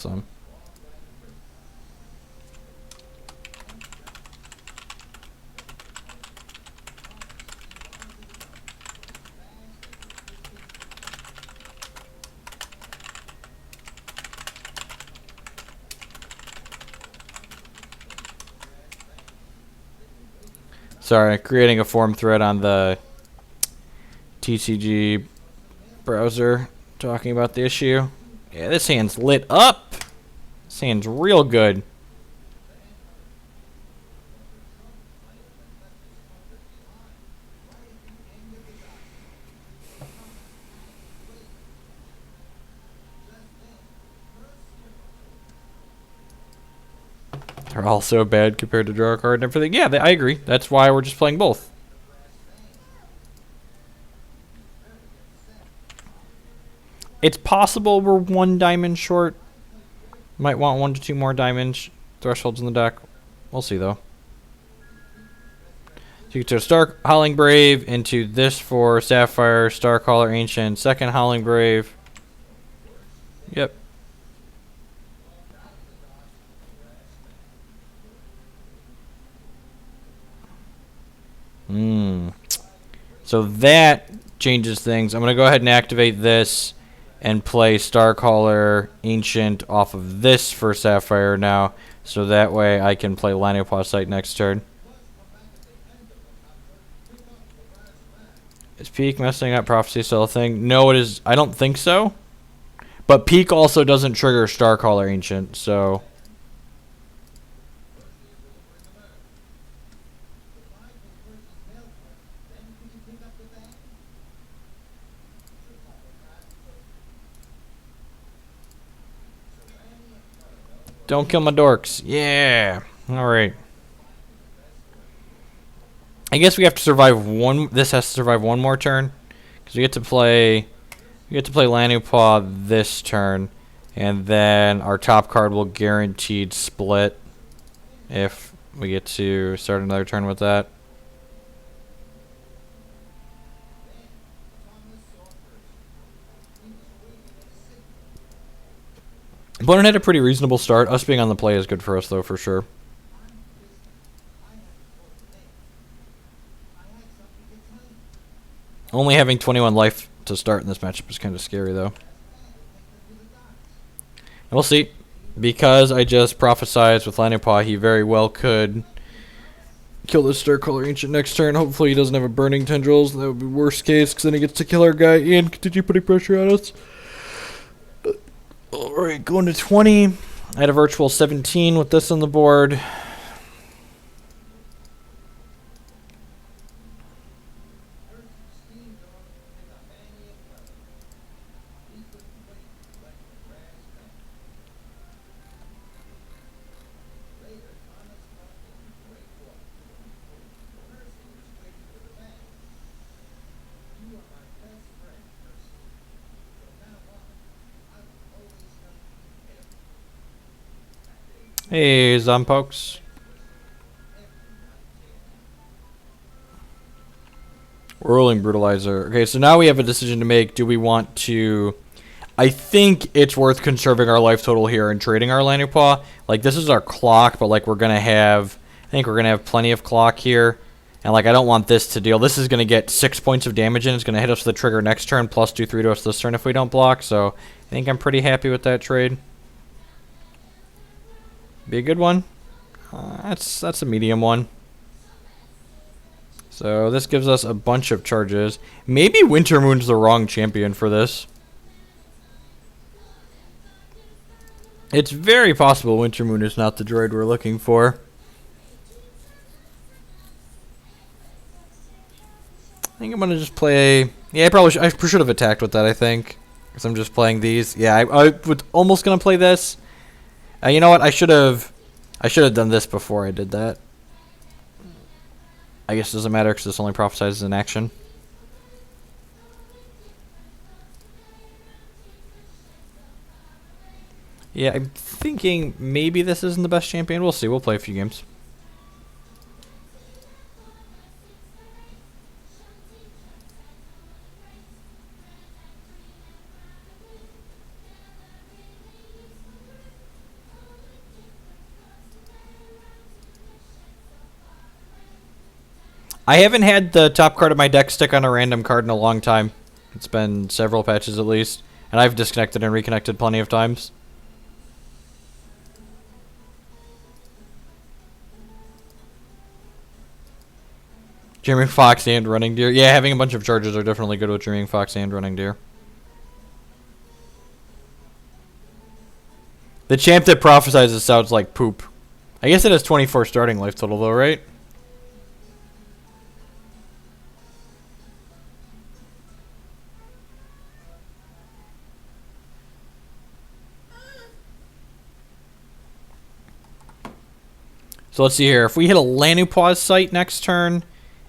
Some. Sorry, creating a forum thread on the TCG browser talking about the issue. Yeah, this hand's lit up. This hand's real good. They're all so bad compared to draw a card and everything. Yeah, I agree. That's why we're just playing both. It's possible we're 1 diamond short. Might want 1 to 2 more diamond thresholds in the deck. We'll see though. So you get to Star Howling Brave into this for Sapphire, Starcaller Ancient, second Howling Brave. Yep. So that changes things. I'm going to go ahead and activate this and play Starcaller Ancient off of this for Sapphire now. So that way I can play Laniopause next turn. Is Peak messing up Prophecy still a thing? No, it is. I don't think so. But Peak also doesn't trigger Starcaller Ancient, so... Don't kill my dorks. Yeah. Alright. I guess we have to survive one... This has to survive one more turn. Because we get to play... We get to play Laniopause this turn. And then our top card will guaranteed split. If we get to start another turn with that. Opponent had a pretty reasonable start. Us being on the play is good for us, though, for sure. Only having 21 life to start in this matchup is kind of scary, though. And we'll see. Because I just prophesized with Laniopause, he very well could kill the Starcaller Ancient next turn. Hopefully he doesn't have a Burning Tendrils. That would be worst case, because then he gets to kill our guy and continue putting pressure on us. Alright, going to 20. I had a virtual 17 with this on the board. Hey, Zompokes. Whirling Brutalizer. Okay, so now we have a decision to make. Do we want to... I think it's worth conserving our life total here and trading our Laniopause. Like, this is our clock, but, like, we're going to have... I think we're going to have plenty of clock here. And, like, I don't want this to deal. This is going to get 6 points of damage in. It's going to hit us with the trigger next turn, plus 2/3 to us this turn if we don't block. So, I think I'm pretty happy with that trade. Be a good one. That's a medium one. So this gives us a bunch of charges. Maybe Wintermoon's the wrong champion for this. It's very possible Wintermoon is not the droid we're looking for. I think I'm gonna just play. Yeah, I should have attacked with that. I think because I'm just playing these. Yeah, I was almost gonna play this. You know what? I should have done this before I did that. I guess it doesn't matter because this only prophesizes in action. Yeah, I'm thinking maybe this isn't the best champion. We'll see. We'll play a few games. I haven't had the top card of my deck stick on a random card in a long time. It's been several patches at least. And I've disconnected and reconnected plenty of times. Dreaming Fox and Running Deer. Yeah, having a bunch of charges are definitely good with Dreaming Fox and Running Deer. The champ that prophesizes sounds like poop. I guess it has 24 starting life total though, right? So let's see here. If we hit a Lanupause site next turn,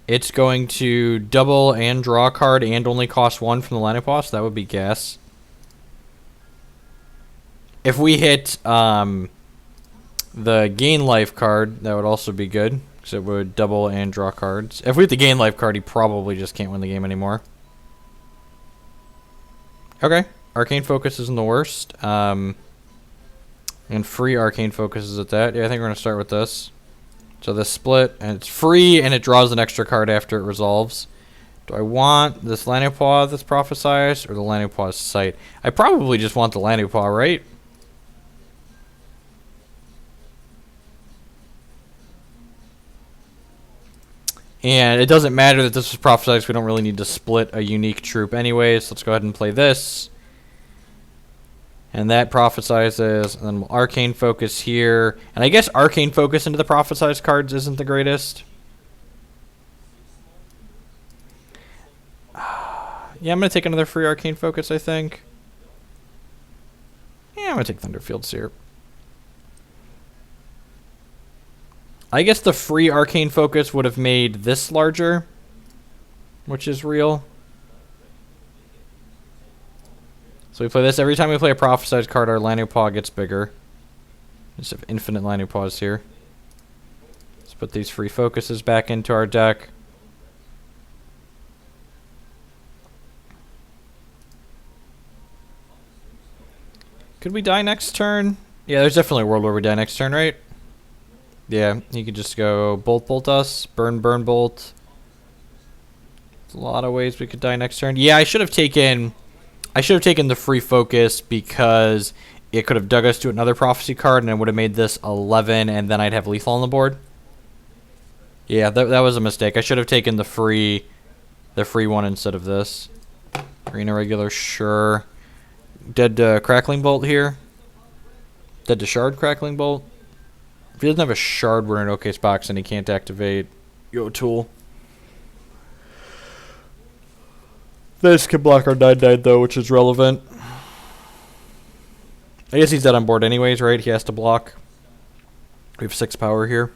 it's going to double and draw a card and only cost 1 from the Lanupause. That would be gas. If we hit the gain life card, that would also be good, because it would double and draw cards. If we hit the gain life card, he probably just can't win the game anymore. Okay, Arcane Focus isn't the worst. And free Arcane Focus is at that. Yeah, I think we're going to start with this. So this split, and it's free, and it draws an extra card after it resolves. Do I want this Lanupause that's prophesized, or the Lanupause site? I probably just want the Lanupause, right? And it doesn't matter that this was prophesized. We don't really need to split a unique troop anyways. Let's go ahead and play this. And that prophesizes, and then we'll Arcane Focus here. And I guess Arcane Focus into the prophesized cards isn't the greatest. Yeah, I'm going to take another free Arcane Focus, I think. Yeah, I'm going to take Thunderfields here. I guess the free Arcane Focus would have made this larger, which is real. So we play this. Every time we play a prophesized card, our Lanupause gets bigger. Just have infinite Lanupause here. Let's put these free focuses back into our deck. Could we die next turn? Yeah, there's definitely a world where we die next turn, right? Yeah, you could just go bolt us, burn bolt. There's a lot of ways we could die next turn. Yeah, I should have taken the free focus because it could have dug us to another prophecy card and it would have made this 11 and then I'd have lethal on the board. Yeah, that was a mistake. I should have taken the free one instead of this. Arena regular, sure. Dead to Crackling Bolt here. Dead to Shard Crackling Bolt. If he doesn't have a Shard, we're in an okay box and he can't activate Yo Tool. This can block our 9/9 though, which is relevant. I guess he's dead on board anyways, right? He has to block. We have 6 power here.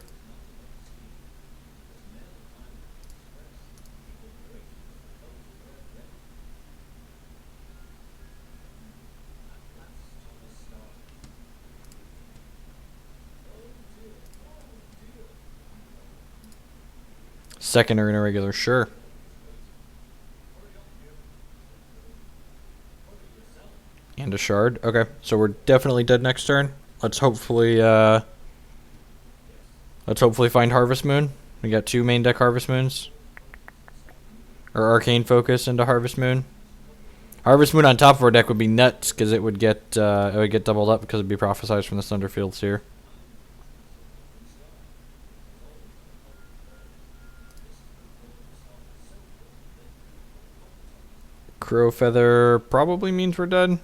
Second arena regular, sure. And a Shard. Okay, so we're definitely dead next turn. Let's hopefully find Harvest Moon. We got 2 main deck Harvest Moons. Or Arcane Focus into Harvest Moon. Harvest Moon on top of our deck would be nuts because it would get doubled up because it'd be prophesized from the Thunderfields here. Crow Feather probably means we're dead.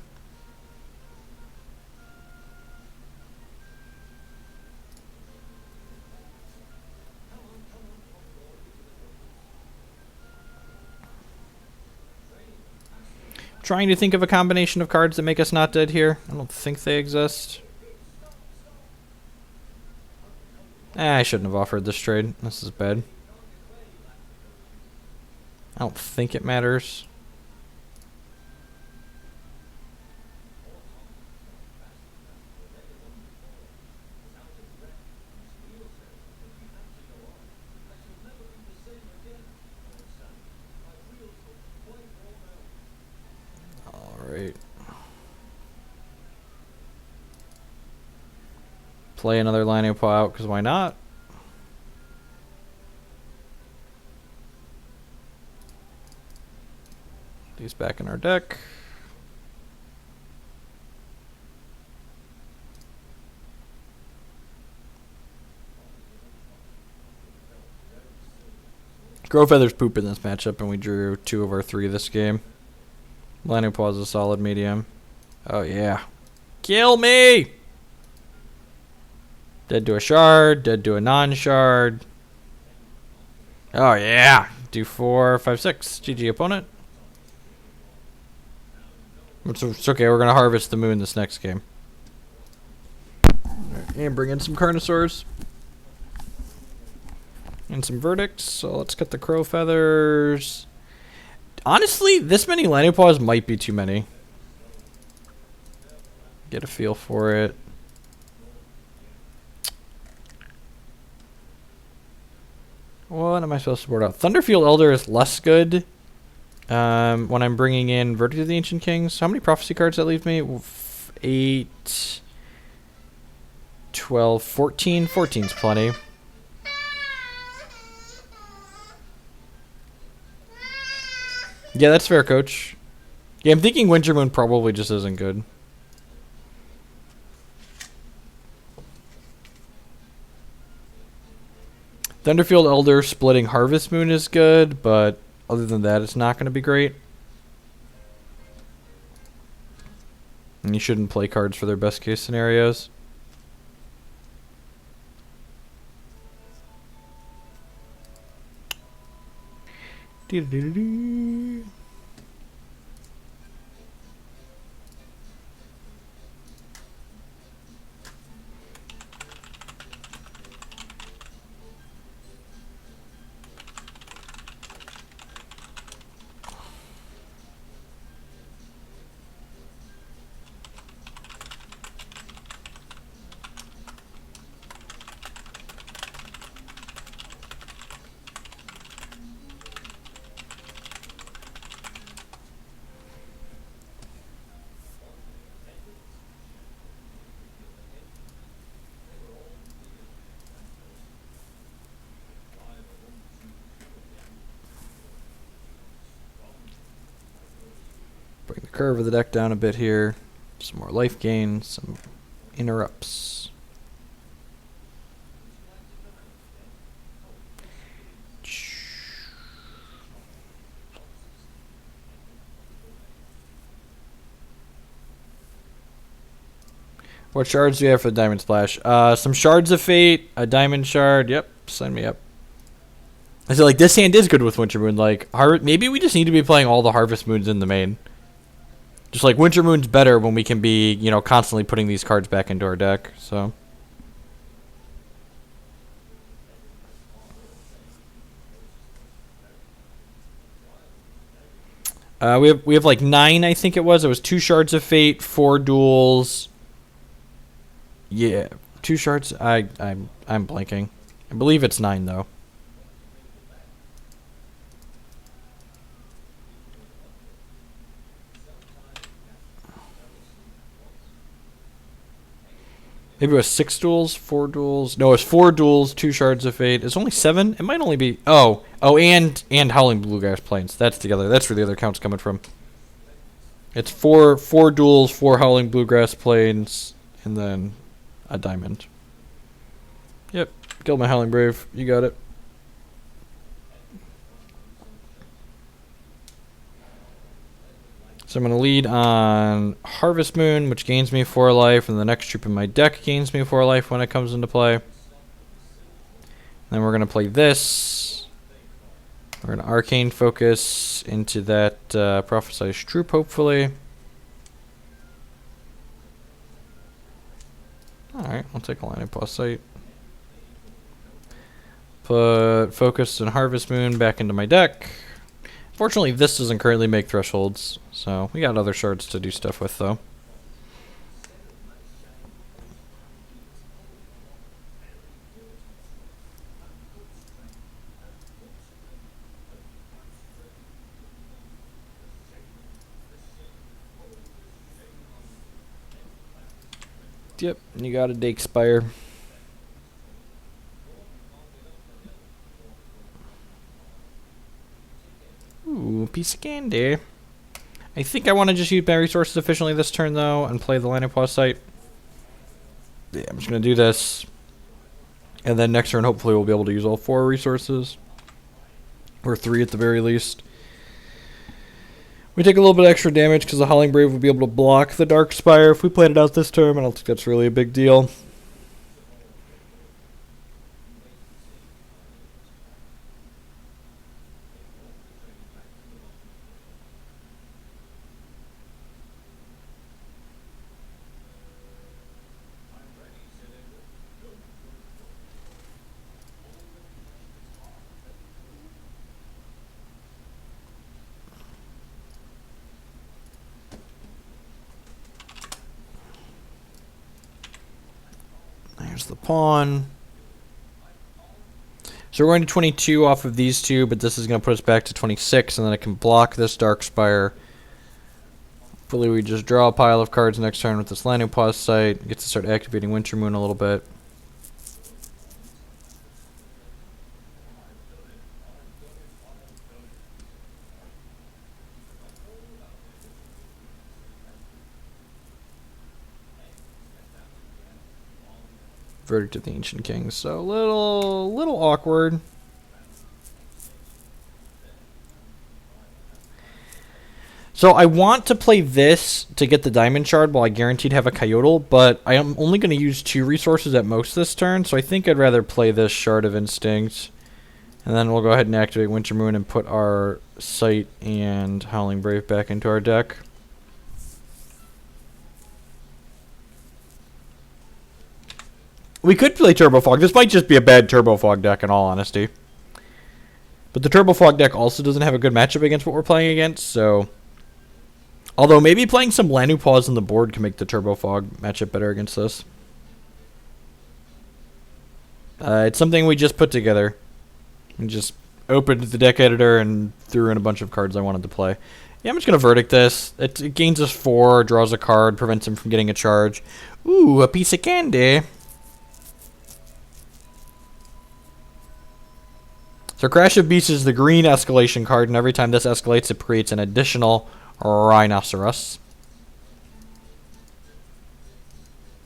Trying to think of a combination of cards that make us not dead here. I don't think they exist. I shouldn't have offered this trade. This is bad. I don't think it matters. Alright. Play another Lanupause out, because why not? these back in our deck. Grow Feathers poop in this matchup, and we drew 2 of our 3 this game. Lightning Paw is a solid medium. Oh, yeah. Kill me! Dead to a shard, dead to a non-shard. Oh, yeah. Do 4, 5, 6. GG, opponent. It's okay, we're going to harvest the moon this next game. Right, and bring in some Carnosaurs. And some verdicts. So let's get the Crow Feathers. Honestly, this many Lightning Paws might be too many. Get a feel for it. What am I supposed to board out? Thunderfield Elder is less good when I'm bringing in Verdict of the Ancient Kings. How many prophecy cards that leave me? 8, 12, 14. 14's plenty. Yeah, that's fair, Coach. Yeah, I'm thinking Winter Moon probably just isn't good. Thunderfield Elder splitting Harvest Moon is good, but other than that, it's not going to be great. And you shouldn't play cards for their best case scenarios. Doo-doo-doo-doo. Bring the curve of the deck down a bit here. Some more life gain, some interrupts. What shards do you have for the Diamond Splash? Some Shards of Fate, a Diamond Shard. Yep, sign me up. I feel like this hand is good with Winter Moon. Like, maybe we just need to be playing all the Harvest Moons in the main. Just like Winter Moon's better when we can be, you know, constantly putting these cards back into our deck. So. We have like 9, I think it was. It was 2 Shards of Fate, 4 duels. Yeah, 2 shards. I'm blanking. I believe it's 9 though. Maybe it was 6 duels, 4 duels. No, it's 4 duels, 2 shards of fate. It's only 7. It might only be. Oh, and Howling Bluegrass Plains. That's together. That's where the other count's coming from. It's 4 duels, 4 Howling Bluegrass Plains, and then a diamond. Yep, killed my Howling Brave. You got it. So I'm going to lead on Harvest Moon, which gains me 4 life, and the next troop in my deck gains me 4 life when it comes into play. Then we're going to play this. We're going to Arcane Focus into that Prophesized Troop, hopefully. Alright, I'll take a Lightning Paw Sight. Put Focus and Harvest Moon back into my deck. Fortunately, this doesn't currently make thresholds, so we got other shards to do stuff with, though. Yep, you got a Dake Spire. Ooh, piece of candy. I think I want to just use my resources efficiently this turn, though, and play the Linopaw site. Yeah, I'm just going to do this. And then next turn, hopefully, we'll be able to use all 4 resources. Or 3 at the very least. We take a little bit extra damage because the Howling Brave would be able to block the Dark Spire if we played it out this turn. I don't think that's really a big deal. There's the pawn. So we're going to 22 off of these 2, but this is going to put us back to 26, and then I can block this Dark Spire. Hopefully we just draw a pile of cards next turn with this Linopaw site. Get to start activating Winter Moon a little bit. Verdict of the Ancient Kings. So a little awkward. So I want to play this to get the Diamond Shard while I guaranteed have a Coyote, but I am only going to use 2 resources at most this turn, so I think I'd rather play this Shard of Instinct. And then we'll go ahead and activate Winter Moon and put our Sight and Howling Brave back into our deck. We could play Turbo Fog. This might just be a bad Turbo Fog deck in all honesty. But the Turbo Fog deck also doesn't have a good matchup against what we're playing against, so... Although maybe playing some Linopaws on the board can make the Turbo Fog matchup better against this. It's something we just put together. We just opened the deck editor and threw in a bunch of cards I wanted to play. Yeah, I'm just going to Verdict this. It gains us 4, draws a card, prevents him from getting a charge. Ooh, a piece of candy. So Crash of Beasts is the green escalation card, and every time this escalates, it creates an additional Rhinoceros.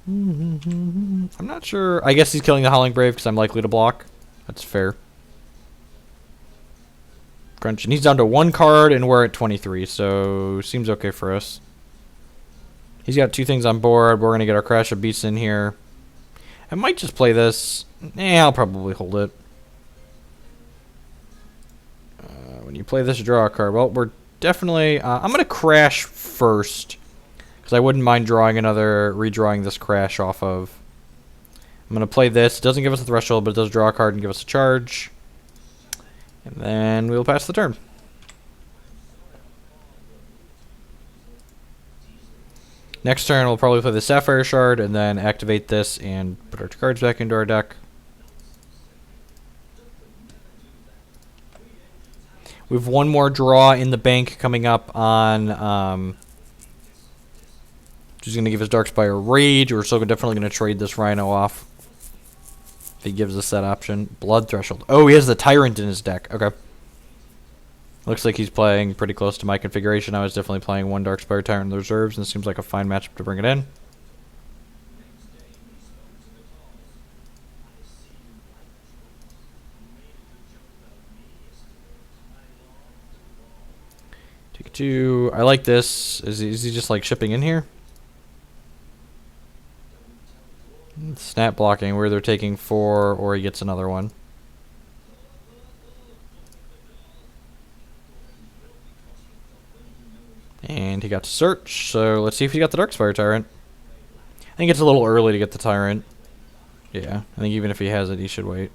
I'm not sure. I guess he's killing the Howling Brave because I'm likely to block. That's fair. Crunch. And he's down to 1 card, and we're at 23, so seems okay for us. He's got 2 things on board. We're going to get our Crash of Beasts in here. I might just play this. I'll probably hold it. When you play this, draw a card. Well, we're definitely... I'm going to Crash first. Because I wouldn't mind redrawing this Crash off of. I'm going to play this. It doesn't give us a threshold, but it does draw a card and give us a charge. And then we'll pass the turn. Next turn, we'll probably play the Sapphire Shard and then activate this and put our 2 cards back into our deck. We have 1 more draw in the bank coming up on... He's going to give us Darkspire Rage. We're still definitely going to trade this Rhino off. If he gives us that option. Blood Threshold. Oh, he has the Tyrant in his deck. Okay. Looks like he's playing pretty close to my configuration. I was definitely playing 1 Darkspire Tyrant in the reserves, and it seems like a fine matchup to bring it in. Take 2. I like this. Is he just like shipping in here? Snap blocking. We're either taking 4 or he gets another one. And he got to search, so let's see if he got the Darkspire Tyrant. I think it's a little early to get the Tyrant. Yeah, I think even if he has it, he should wait.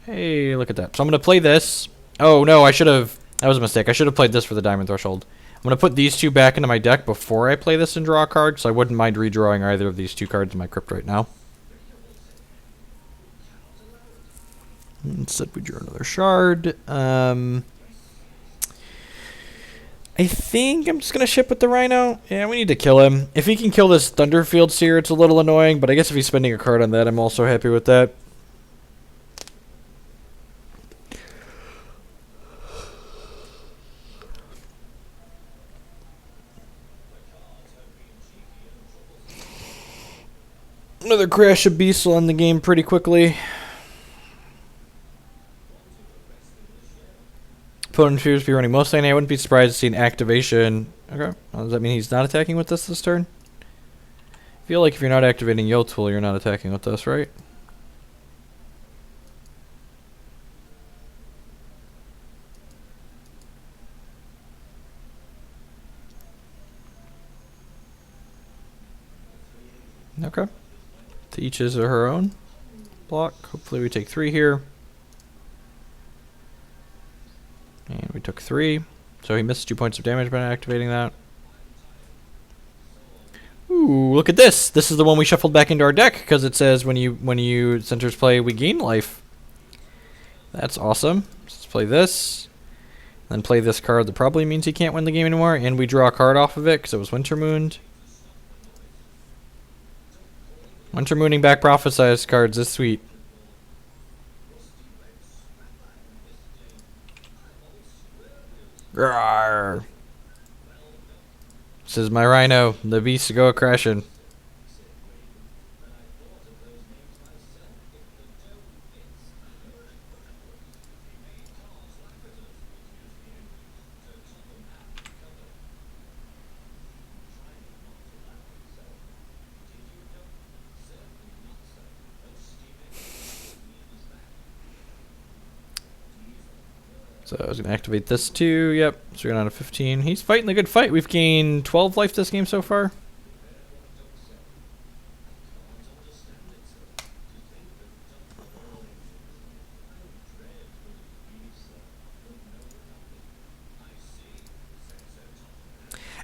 Hey, look at that. So I'm going to play this. Oh, no, I should have... That was a mistake. I should have played this for the Diamond Threshold. I'm going to put these 2 back into my deck before I play this and draw a card, so I wouldn't mind redrawing either of these 2 cards in my crypt right now. Instead, we drew another shard. I think I'm just going to ship with the Rhino. Yeah, we need to kill him. If he can kill this Thunderfield Seer, it's a little annoying, but I guess if he's spending a card on that, I'm also happy with that. Another crash of beasts will end the game pretty quickly. Opponent appears to be running Mustang. I wouldn't be surprised to see an activation. Okay. Well, does that mean he's not attacking with this turn? I feel like if you're not activating Yotul, you're not attacking with this, right? Okay. To each his or her own block. Hopefully we take 3 here. And we took 3. So he missed 2 points of damage by not activating that. Ooh, look at this. This is the one we shuffled back into our deck because it says when you centers play, we gain life. That's awesome. Let's play this. Then play this card that probably means he can't win the game anymore. And we draw a card off of it because it was Wintermooned. Wintermooning back prophesized cards is sweet. Rawr. This is my rhino. The beasts go crashing. So I was going to activate this too. Yep. So we're down to 15. He's fighting a good fight. We've gained 12 life this game so far.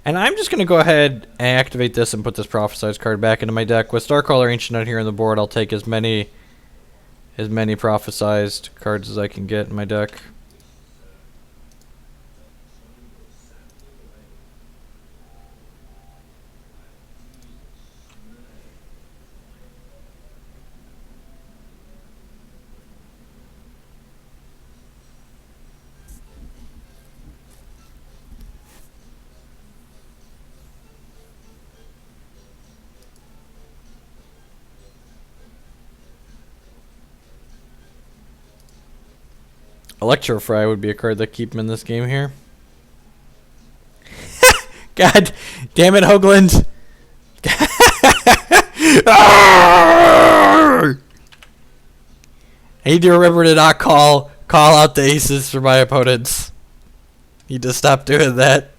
And I'm just going to go ahead and activate this and put this prophesized card back into my deck. With Starcaller Ancient out here on the board, I'll take as many prophesized cards as I can get in my deck. Electrofry would be a card that keep him in this game here. God damn it, Hoagland. I need to remember to not call out the aces for my opponents. Need to stop doing that.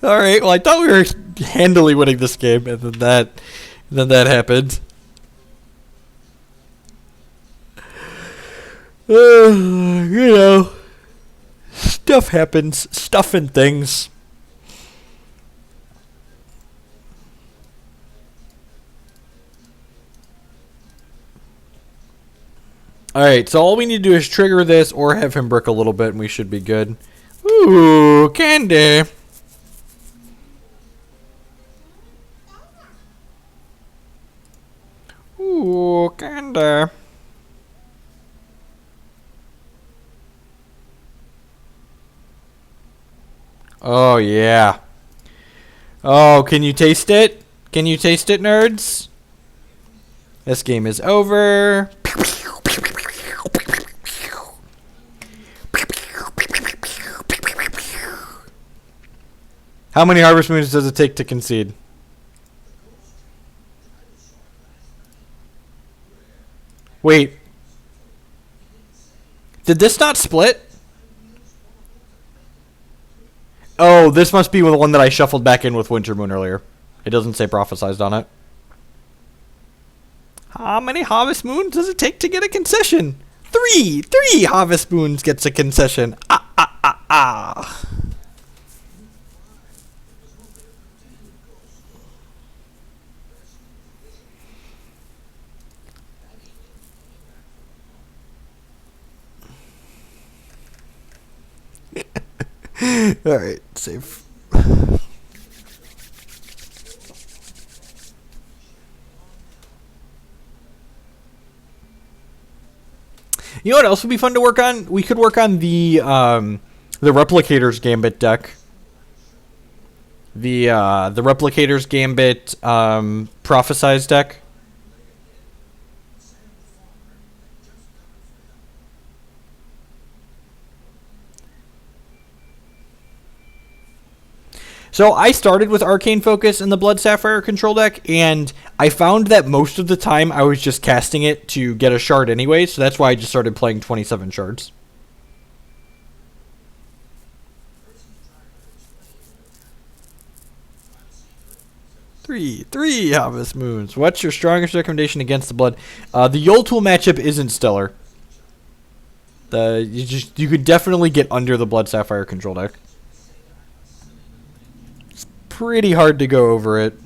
Alright, well I thought we were handily winning this game and then that happened. You know, stuff happens, stuff and things. Alright, so all we need to do is trigger this or have him brick a little bit and we should be good. Ooh, candy. Ooh, candy. Oh, yeah. Oh, can you taste it? Can you taste it, nerds? This game is over. How many Harvest Moons does it take to concede? Wait. Did this not split? Oh, this must be the one that I shuffled back in with Wintermoon earlier. It doesn't say prophesized on it. How many Harvest Moons does it take to get a concession? 3! 3 Harvest Moons gets a concession. Alright, save. You know what else would be fun to work on? We could work on the Replicators Gambit deck. the Replicators Gambit Prophesize deck. So I started with Arcane Focus in the Blood Sapphire control deck, and I found that most of the time I was just casting it to get a shard anyway, so that's why I just started playing 27 shards. Three Harvest Moons. What's your strongest recommendation against the Blood? The Yoltul matchup isn't stellar. You could definitely get under the Blood Sapphire control deck. Pretty hard to go over it.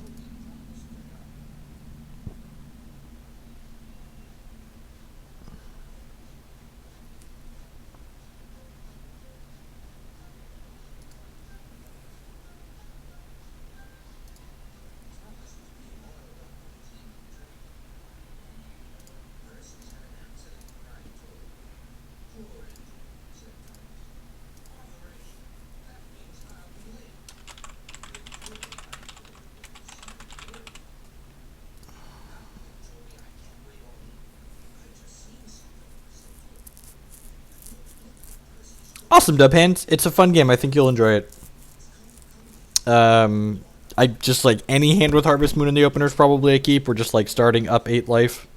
Awesome, Dubhands. It's a fun game. I think you'll enjoy it. I just like any hand with Harvest Moon in the opener is probably a keep. We're just like starting up 8 life.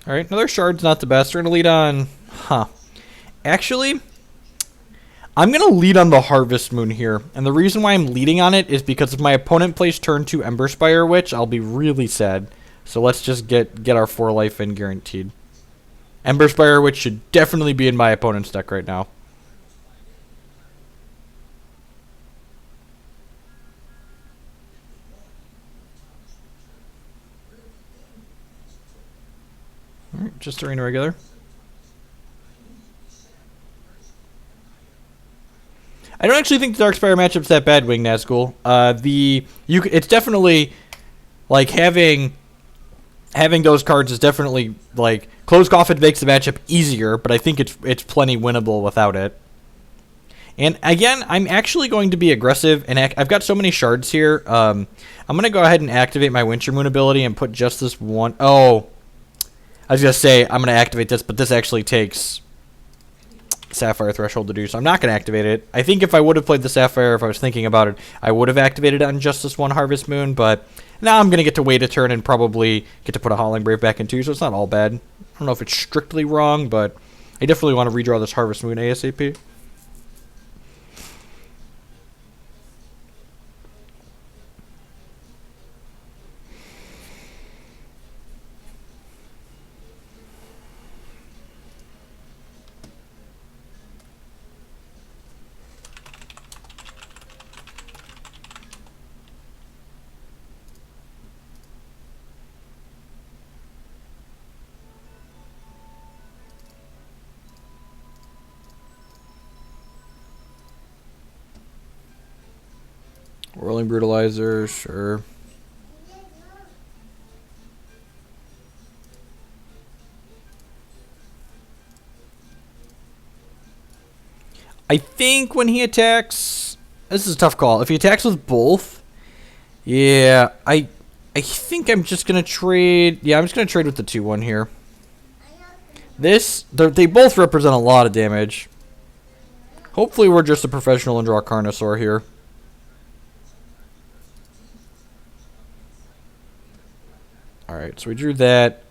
Alright, another shard's not the best. We're going to lead on... Actually, I'm going to lead on the Harvest Moon here. And the reason why I'm leading on it is because if my opponent plays turn 2 Emberspire Witch, I'll be really sad. So let's just get our 4 life in guaranteed. Emberspire Witch should definitely be in my opponent's deck right now. Alright, just Arena regular. I don't actually think the Darkspire matchup's that bad, Wing Nazgul. It's definitely like having those cards is definitely like Closed Coffin makes the matchup easier, but I think it's plenty winnable without it. And again, I'm actually going to be aggressive, and I've got so many shards here. I'm gonna go ahead and activate my Winter Moon ability and put just this one. Oh, I was gonna say I'm gonna activate this, but this actually takes Sapphire Threshold to do, so I'm not going to activate it. I think if I would have played the Sapphire, if I was thinking about it, I would have activated it on just this one Harvest Moon, but now I'm going to get to wait a turn and probably get to put a Howling Brave back in too, so it's not all bad. I don't know if it's strictly wrong, but I definitely want to redraw this Harvest Moon ASAP. Whirling Brutalizer, sure. I think when he attacks, this is a tough call. If he attacks with both, yeah, I think I'm just gonna trade. Yeah, I'm just gonna trade with the 2/1 here. They both represent a lot of damage. Hopefully, we're just a professional and draw Carnosaur here. Alright, so we drew that.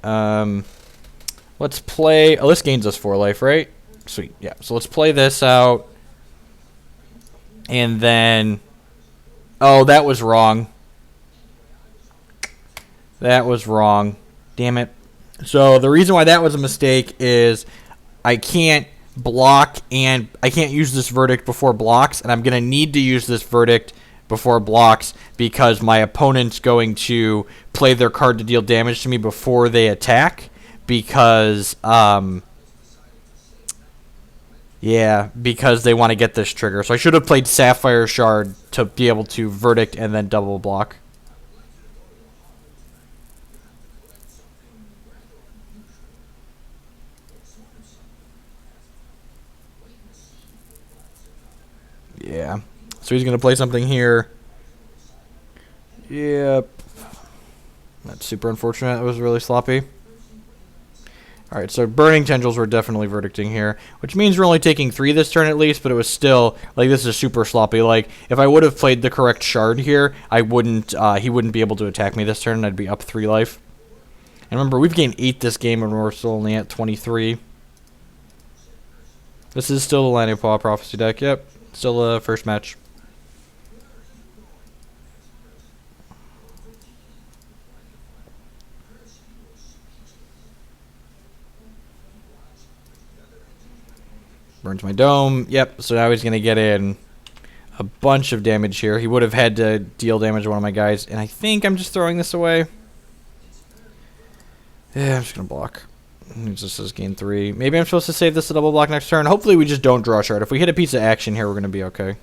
Let's play... Oh, this gains us 4 life, right? Sweet, yeah. So let's play this out. And then... Oh, that was wrong. That was wrong. Damn it. So the reason why that was a mistake is I can't block and I can't use this verdict before blocks, and I'm going to need to use this verdict before blocks because my opponent's going to play their card to deal damage to me before they attack because yeah, Yeah, because they want to get this trigger. So I should have played Sapphire Shard to be able to Verdict and then double block. Yeah. So he's going to play something here. Yep. That's super unfortunate. It was really sloppy. Alright, so Burning Tendrils were definitely verdicting here, which means we're only taking 3 this turn at least, but it was still, like, this is super sloppy. Like, if I would have played the correct shard here, I wouldn't, he wouldn't be able to attack me this turn, and I'd be up 3 life. And remember, we've gained 8 this game, and we're still only at 23. This is still the Landing Paw Prophecy deck, yep. Still the first match. Burns my dome. Yep, so now he's going to get in a bunch of damage here. He would have had to deal damage to one of my guys, and I think I'm just throwing this away. Yeah, I'm just going to block. He just says gain 3. Maybe I'm supposed to save this to double block next turn. Hopefully we just don't draw a shard. If we hit a piece of action here, we're going to be okay.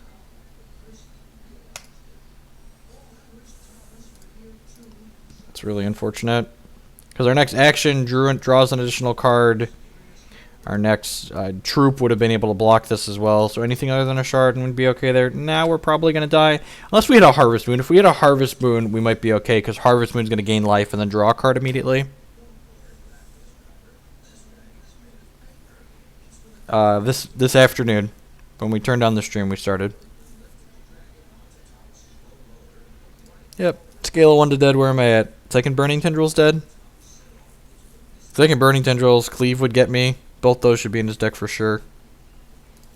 It's really unfortunate. Because our next action, Druid draws an additional card. Our next troop would have been able to block this as well. So anything other than a shard would be okay there. Now we're probably going to die. Unless we hit a Harvest Moon. If we hit a Harvest Moon, we might be okay. Because Harvest Moon's going to gain life and then draw a card immediately. This afternoon, when we turned on the stream, we started. Yep. Scale of 1 to dead, where am I at? Second Burning Tendrils dead? Second Burning Tendrils, Cleave would get me. Both those should be in his deck for sure.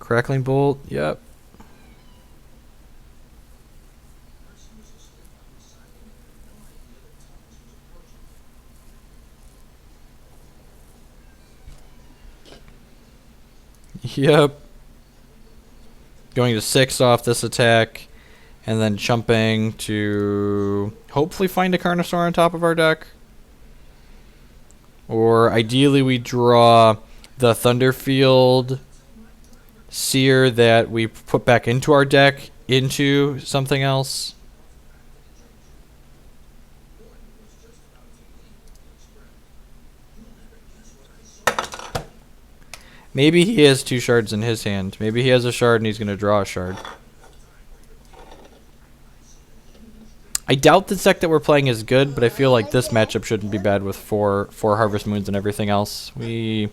Crackling Bolt, yep. Yep. Going to 6 off this attack. And then jumping to hopefully find a Carnosaur on top of our deck. Or ideally we draw the Thunderfield Seer that we put back into our deck into something else. Maybe he has 2 shards in his hand. Maybe he has a shard and he's going to draw a shard. I doubt the deck that we're playing is good, but I feel like this matchup shouldn't be bad with four Harvest Moons and everything else. We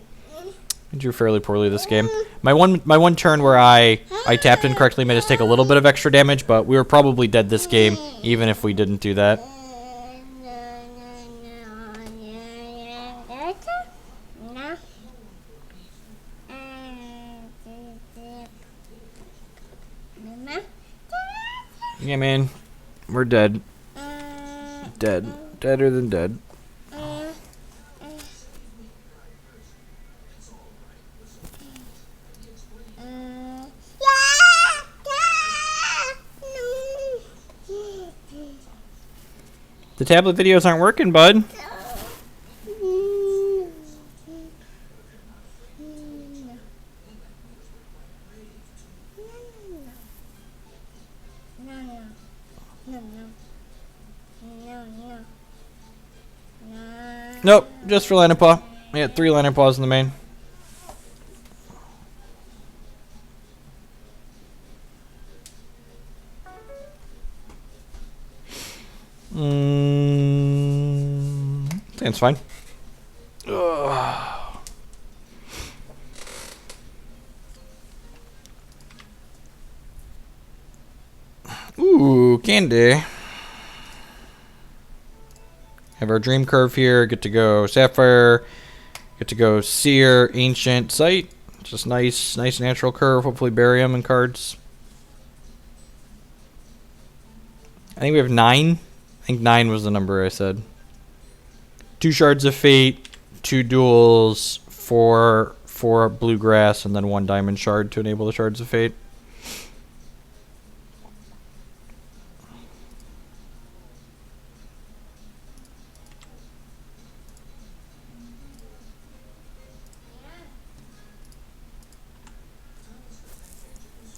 drew fairly poorly this game. My one turn where I tapped incorrectly made us take a little bit of extra damage, but we were probably dead this game even if we didn't do that. Yeah, man. We're dead. Dead. Deader than dead. The tablet videos aren't working, bud. Nope, just for Landing Paw. We had 3 Landing Paws in the main. That's fine. Ugh. Ooh, candy. Have our Dream Curve here. Get to go Sapphire. Get to go Seer, Ancient, Sight. Just nice natural curve. Hopefully barium and cards. I think we have 9. I think 9 was the number I said. 2 Shards of Fate, 2 Duels, 4 Bluegrass, and then 1 Diamond Shard to enable the Shards of Fate.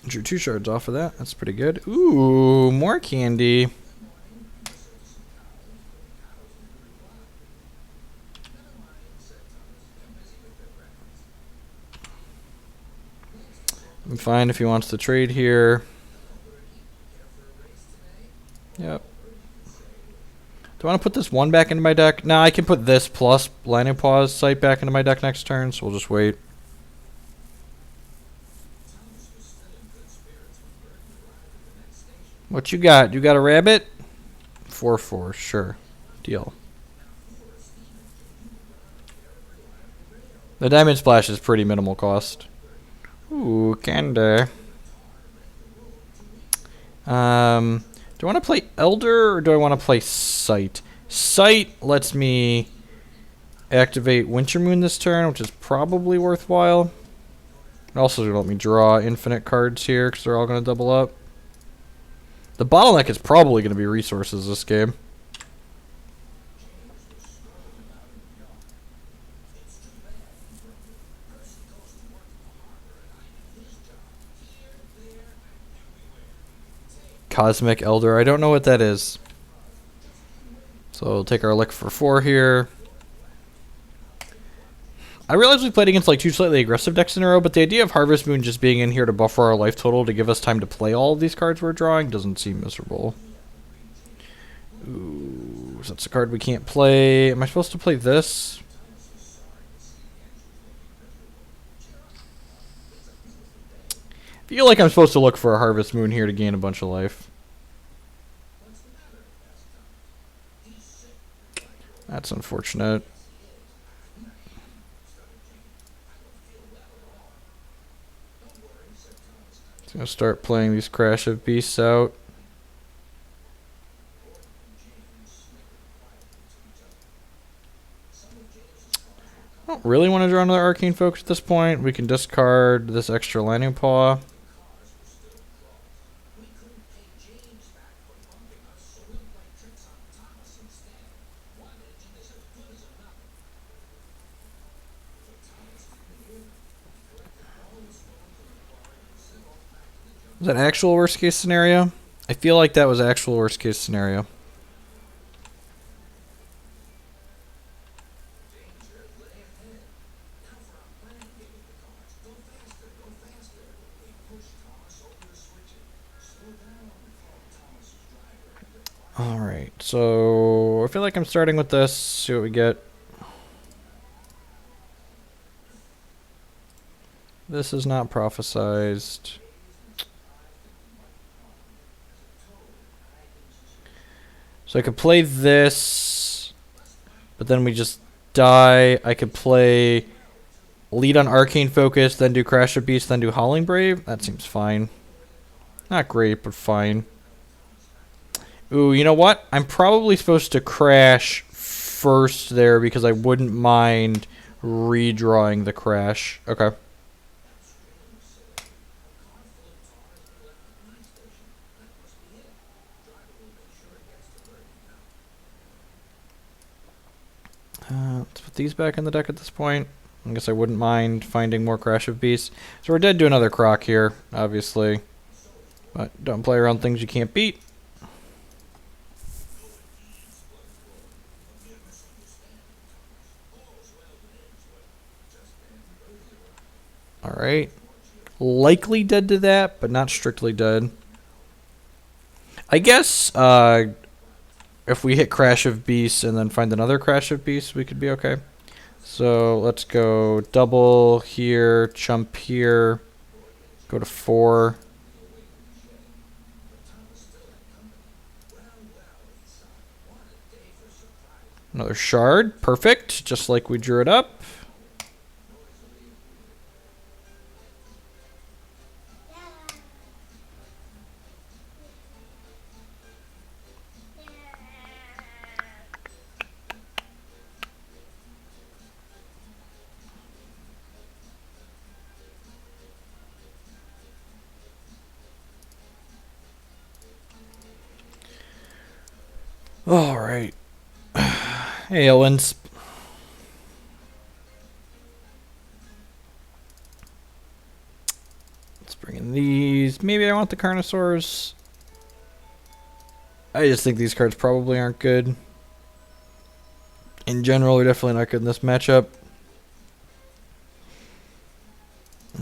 Drew 2 shards off of that. That's pretty good. Ooh, more candy. I'm fine if he wants to trade here. Yep. Do I want to put this one back into my deck? No, I can put this plus Lightning Pause Sight back into my deck next turn, so we'll just wait. What you got? You got a rabbit? 4/4, sure. Deal. The Diamond Splash is pretty minimal cost. Ooh, candy. Do I want to play Elder or do I want to play Sight? Sight lets me activate Winter Moon this turn, which is probably worthwhile. It also going to let me draw infinite cards here because they're all going to double up. The bottleneck is probably going to be resources this game. Cosmic Elder. I don't know what that is. So we'll take our lick for 4 here. I realize we played against like 2 slightly aggressive decks in a row, but the idea of Harvest Moon just being in here to buffer our life total to give us time to play all of these cards we're drawing doesn't seem miserable. Ooh, so that's a card we can't play. Am I supposed to play this? I feel like I'm supposed to look for a Harvest Moon here to gain a bunch of life. That's unfortunate. I'm going to start playing these Crash of Beasts out. I don't really want to draw another Arcane Focus at this point. We can discard this extra Lightning Paw. Was that actual worst case scenario? I feel like that was actual worst case scenario. Alright, so I feel like I'm starting with this, see what we get. This is not prophesized. So I could play this, but then we just die. I could play lead on Arcane Focus, then do Crash of Beast, then do Howling Brave. That seems fine. Not great, but fine. Ooh, you know what? I'm probably supposed to Crash first there because I wouldn't mind redrawing the Crash. Okay. Let's put these back in the deck at this point. I guess I wouldn't mind finding more Crash of Beasts. So we're dead to another Croc here, obviously. But don't play around things you can't beat. Alright. Likely dead to that, but not strictly dead. I guess if we hit Crash of Beasts and then find another Crash of Beasts, we could be okay. So let's go double here, chump here, go to 4. Another shard, perfect, just like we drew it up. All right. Hey, Owens. Let's bring in these. maybe I want the Carnosaurs. I just think these cards probably aren't good. In general, they're definitely not good in this matchup.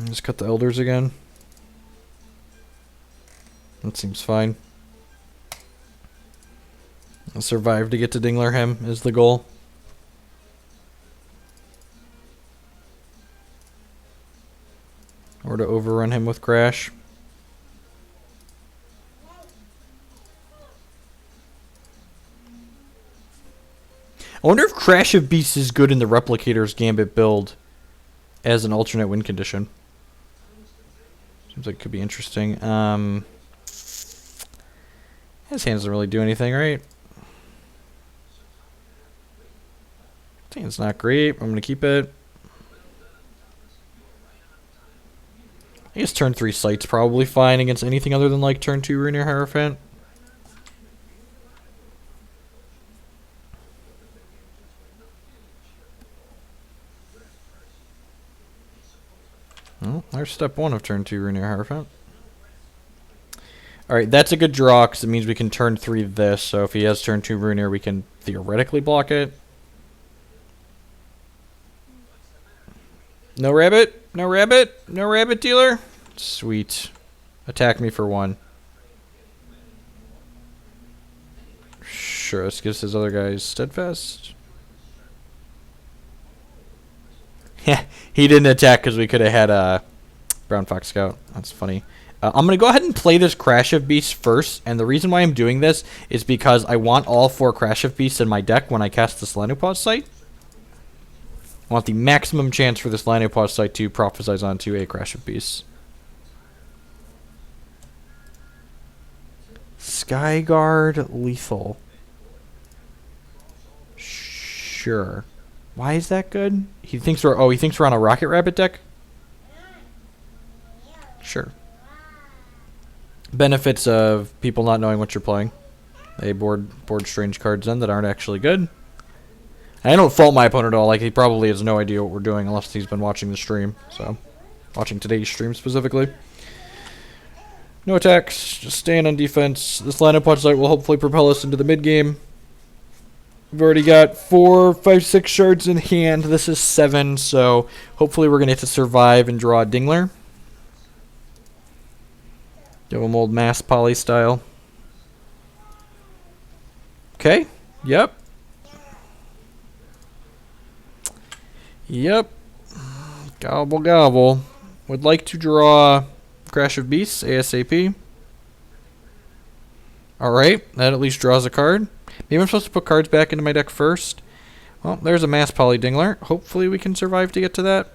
Just cut the Elders again. That seems fine. I'll survive to get to Dingler him is the goal. Or to overrun him with Crash. I wonder if Crash of Beasts is good in the Replicators Gambit build as an alternate win condition. Seems like it could be interesting. His hand doesn't really do anything, right? His hand's not great. I'm going to keep it. I guess turn 3 Sight's probably fine against anything other than like turn 2 Ruiner Hierophant. Well, there's step 1 of turn 2 Ruiner Hierophant. Alright, that's a good draw because it means we can turn 3 this. So if he has turn 2 Ruiner, we can theoretically block it. No rabbit? No rabbit? No rabbit dealer? Sweet. Attack me for 1. Sure, let's give his other guys steadfast. Yeah, he didn't attack because we could have had a Brown Fox Scout. That's funny. I'm going to go ahead and play this Crash of Beasts first, and the reason why I'm doing this is because I want all 4 Crash of Beasts in my deck when I cast this Linopause Sight. I want the maximum chance for this Linopause Sight to prophesize onto a Crash of Beasts. Skyguard lethal. Sure. Why is that good? He thinks we're on a Rocket Rabbit deck? Sure. Benefits of people not knowing what you're playing. They board strange cards in that aren't actually good. I don't fault my opponent at all. Like, he probably has no idea what we're doing unless he's been watching the stream. So, watching today's stream specifically. No attacks, just staying on defense. This Linopause Sight will hopefully propel us into the mid game. We've already got 4, 5, 6 shards in hand. This is 7, so hopefully we're going to have to survive and draw a Dingler. Give him old mass poly style. Okay. Yep. Yep. Gobble gobble. Would like to draw Crash of Beasts ASAP. Alright, that at least draws a card. Maybe I'm supposed to put cards back into my deck first. Well, there's a Mass Poly Dingler. Hopefully we can survive to get to that.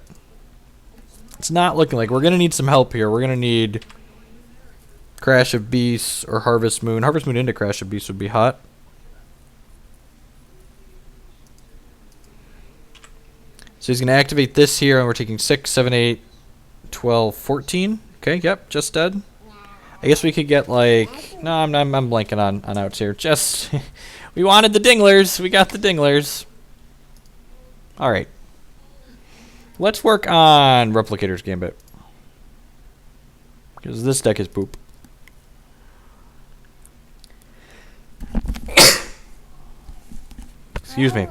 It's not looking like we're going to need some help here. We're going to need Crash of Beasts or Harvest Moon. Harvest Moon into Crash of Beasts would be hot. So he's going to activate this here, and we're taking 6, 7, 8, 12, 14. Okay, yep, just dead. I guess we could get like... No, I'm blanking on outs here. Just... we wanted the Dinglers. We got the Dinglers. Alright. Let's work on Replicators Gambit. Because this deck is poop. Excuse me.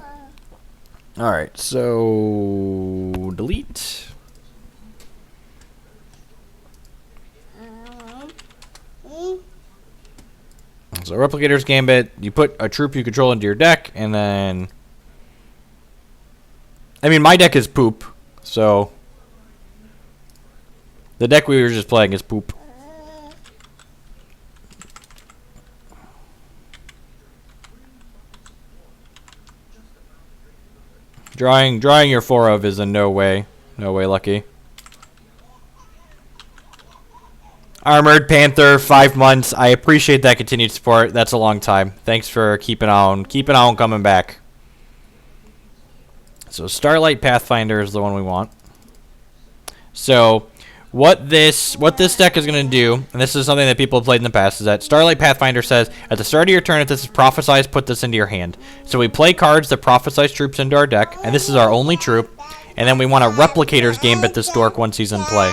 Alright, so... delete. So Replicators Gambit, you put a troop you control into your deck, and then... I mean, my deck is poop, so... the deck we were just playing is poop. Drawing your 4 of is in no way lucky. Armored Panther, 5 months. I appreciate that continued support. That's a long time. Thanks for keeping on coming back. So Starlight Pathfinder is the one we want. So what this deck is going to do, and this is something that people have played in the past, is that Starlight Pathfinder says, at the start of your turn, if this is prophesized, put this into your hand. So we play cards that prophesize troops into our deck, and this is our only troop, and then we want a Replicators Gambit this dork once he's in play.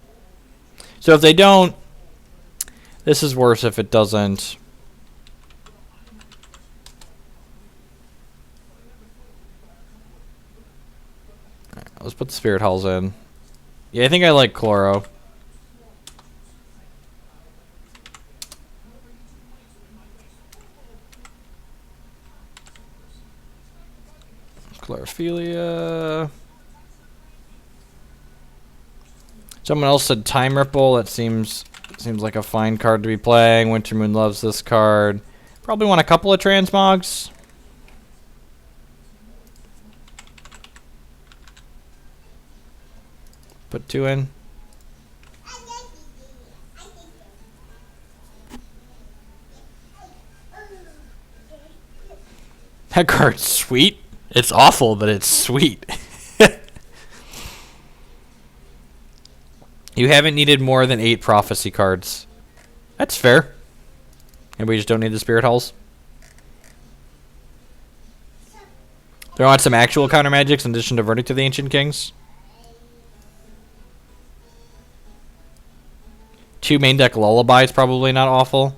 So if they don't, this is worse if it doesn't. Alright, let's put the Spirit Hulls in. Yeah, I think I like Chloro. Chlorophilia. Someone else said Time Ripple. That seems like a fine card to be playing. Wintermoon loves this card. Probably want a couple of transmogs. Put 2 in. That card's sweet. It's awful, but it's sweet. You haven't needed more than 8 prophecy cards. That's fair. And we just don't need the Spirit Hulls. There are some actual counter magics in addition to Verdict of the Ancient Kings. 2 main deck Lullabies, probably not awful.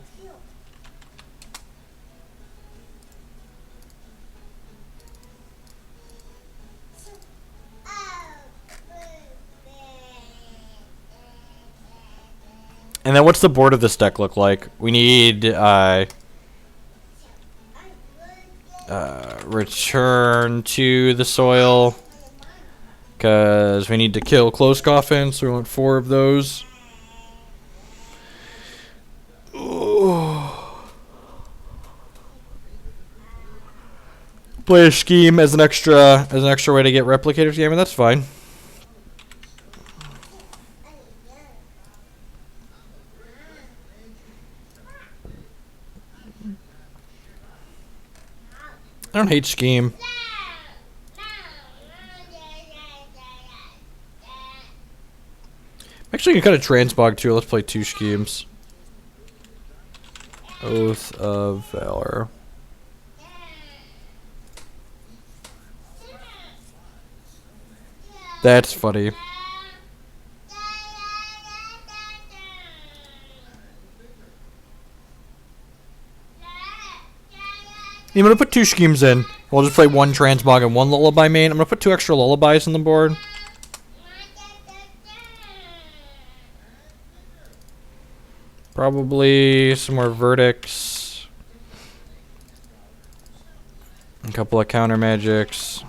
And then what's the board of this deck look like? We need return to the soil, because we need to kill close coffins, so we want 4 of those. Play a scheme as an extra way to get Replicators Gambit. That's fine. I don't hate scheme. I'm actually gonna cut a transmog too. Let's play 2 schemes. Oath of Valor. That's funny. I'm gonna put 2 schemes in. We'll just play 1 transmog and 1 lullaby main. I'm gonna put 2 extra lullabies on the board. Probably some more verdicts. A couple of counter magics.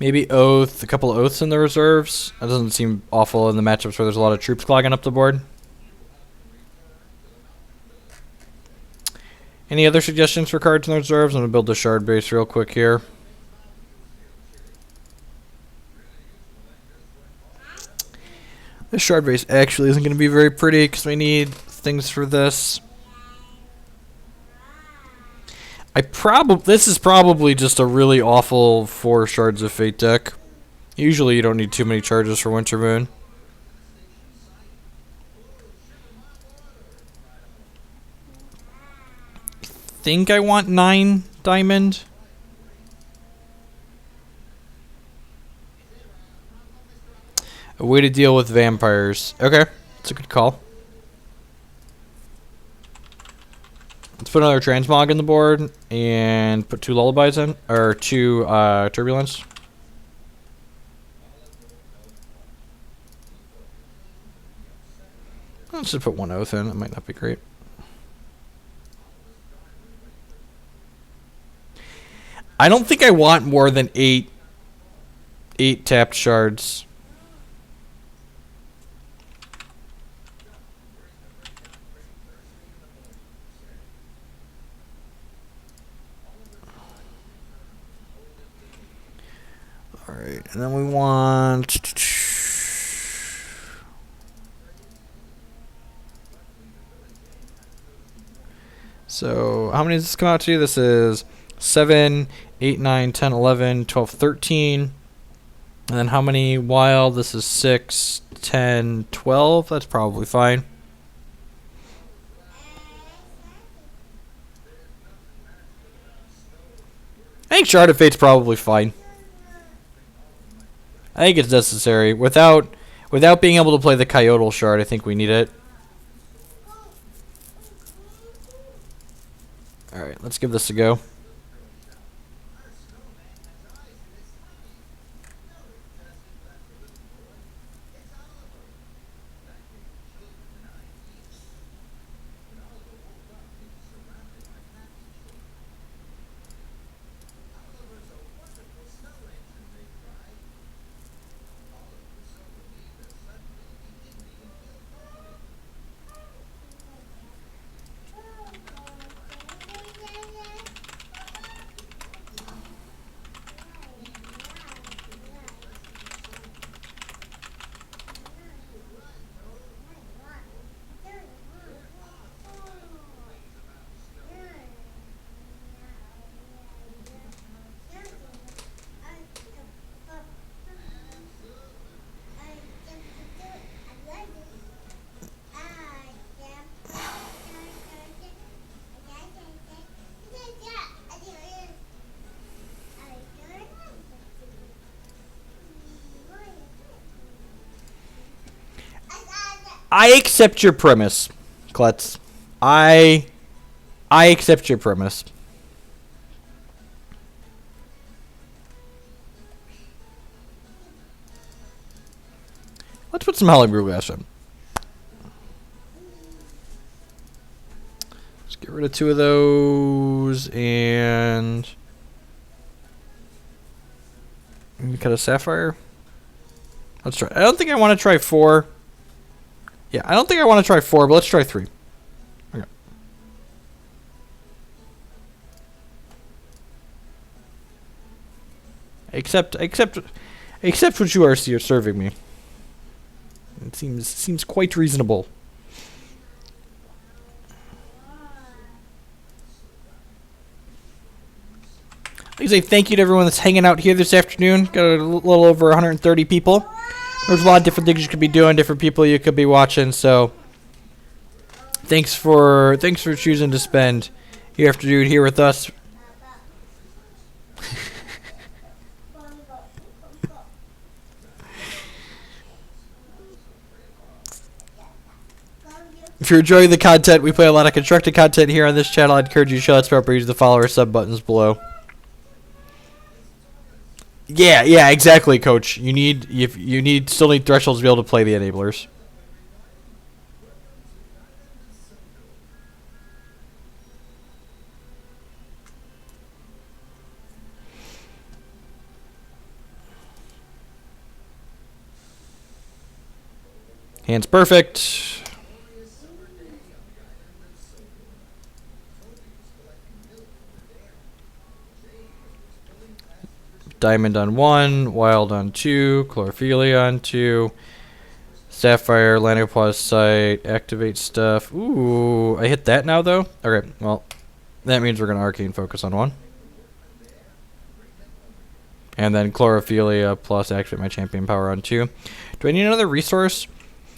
Maybe Oath, a couple of Oaths in the reserves. That doesn't seem awful in the matchups where there's a lot of troops clogging up the board. Any other suggestions for cards in the reserves? I'm going to build the shard base real quick here. This shard base actually isn't going to be very pretty because we need things for this. This is probably just a really awful 4 Shards of Fate deck. Usually you don't need too many charges for Wintermoon. I think I want 9 diamond. A way to deal with vampires. Okay, that's a good call. Let's put another transmog in the board and put 2 lullabies in, or 2 turbulence. Let's just put 1 oath in. It might not be great. I don't think I want more than 8 tapped shards. Alright, and then we want... So, how many does this come out to? This is 7, 8, 9, 10, 11, 12, 13. And then how many wild? This is 6, 10, 12. That's probably fine. I think Shard of Fate's probably fine. I think it's necessary. Without being able to play the Coyotal Shard, I think we need it. Alright, let's give this a go. I accept your premise, Klutz. I accept your premise. Let's put some Holly Brew Glass in. Let's get rid of 2 of those and maybe cut a Sapphire. Let's try. I don't think I want to try 4. Yeah, I don't think I want to try 4, but let's try 3. Okay. Accept what you are serving me. It seems quite reasonable. I'd like to say thank you to everyone that's hanging out here this afternoon. Got a little over 130 people. There's a lot of different things you could be doing, different people you could be watching. So, thanks for choosing to spend your afternoon here with us. If you're enjoying the content, we play a lot of constructed content here on this channel. I'd encourage you to show that support by using the follow or sub buttons below. Yeah, exactly, Coach. Still need thresholds to be able to play the enablers. Hand's perfect. Diamond on 1, Wild on 2, Chlorophylla on 2, Sapphire, Lanopause Sight, activate stuff. Ooh, I hit that now though? Okay, well, that means we're going to Arcane Focus on 1. And then Chlorophylla plus activate my Champion Power on 2. Do I need another resource?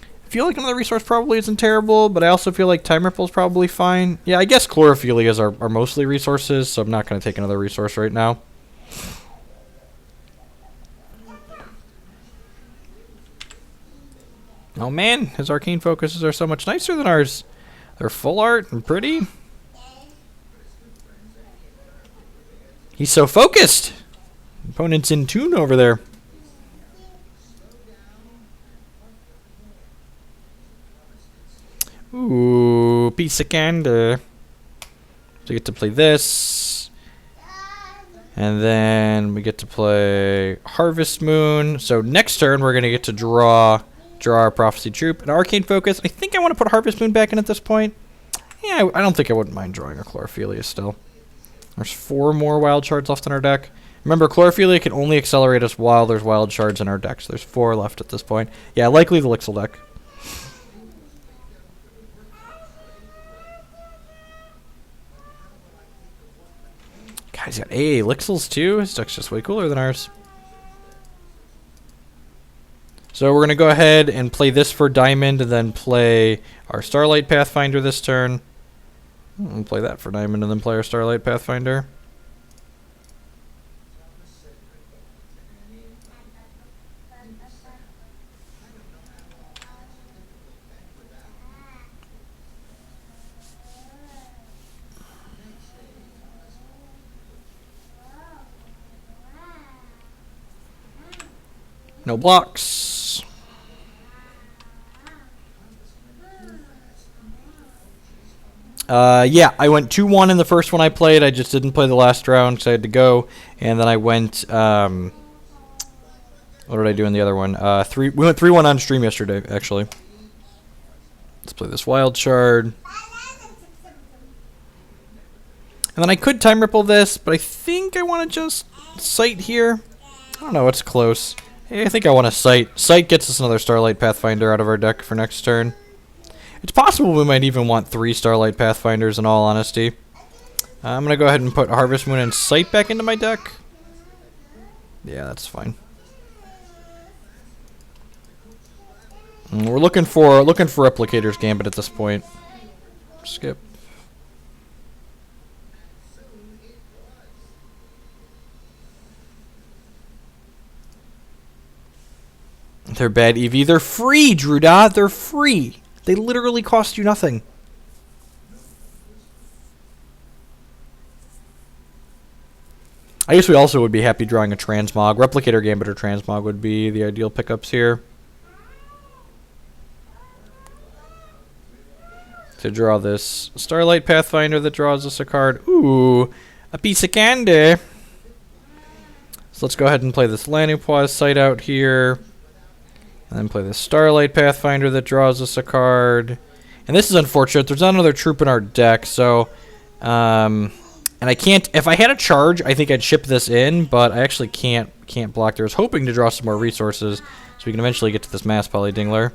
I feel like another resource probably isn't terrible, but I also feel like Time Ripple is probably fine. Yeah, I guess Chlorophylla are mostly resources, so I'm not going to take another resource right now. Oh man, his arcane focuses are so much nicer than ours. They're full art and pretty. He's so focused. Opponent's in tune over there. Ooh, piece of candy. So we get to play this. And then we get to play Harvest Moon. So next turn we're going to get to draw our Prophecy Troop and Arcane Focus. I think I want to put Harvest Moon back in at this point. Yeah, I don't think I wouldn't mind drawing a Chlorophylla still. There's 4 more wild shards left in our deck. Remember, Chlorophylla can only accelerate us while there's wild shards in our deck. So there's 4 left at this point. Yeah, likely the Lixil deck. Guys, got Lixils too. His deck's just way cooler than ours. So we're going to go ahead and play this for Diamond and then play our Starlight Pathfinder this turn. We'll play that for Diamond and then play our Starlight Pathfinder. No blocks. Yeah, I went 2-1 in the first one I played. I just didn't play the last round because I had to go. And then I went... what did I do in the other one? We went 3-1 on stream yesterday, actually. Let's play this wild shard. And then I could time ripple this, but I think I want to just sight here. I don't know, it's close. Hey, I think I want to sight. Sight gets us another Starlight Pathfinder out of our deck for next turn. It's possible we might even want 3 Starlight Pathfinders in all honesty. I'm going to go ahead and put Harvest Moon and Sight back into my deck. Yeah, that's fine. And we're looking for Replicators Gambit at this point. Skip. They're bad EV. They're free, Druda. They're free. They literally cost you nothing. I guess we also would be happy drawing a Transmog. Replicator Gambit or Transmog would be the ideal pickups here. To draw this Starlight Pathfinder that draws us a card. Ooh, a piece of candy. So let's go ahead and play this Lanipoise sight out here. And then play this Starlight Pathfinder that draws us a card. And this is unfortunate. There's not another troop in our deck, so... and I can't... If I had a charge, I think I'd ship this in, but I actually can't block. I was hoping to draw some more resources, so we can eventually get to this Mass Poly Dingler.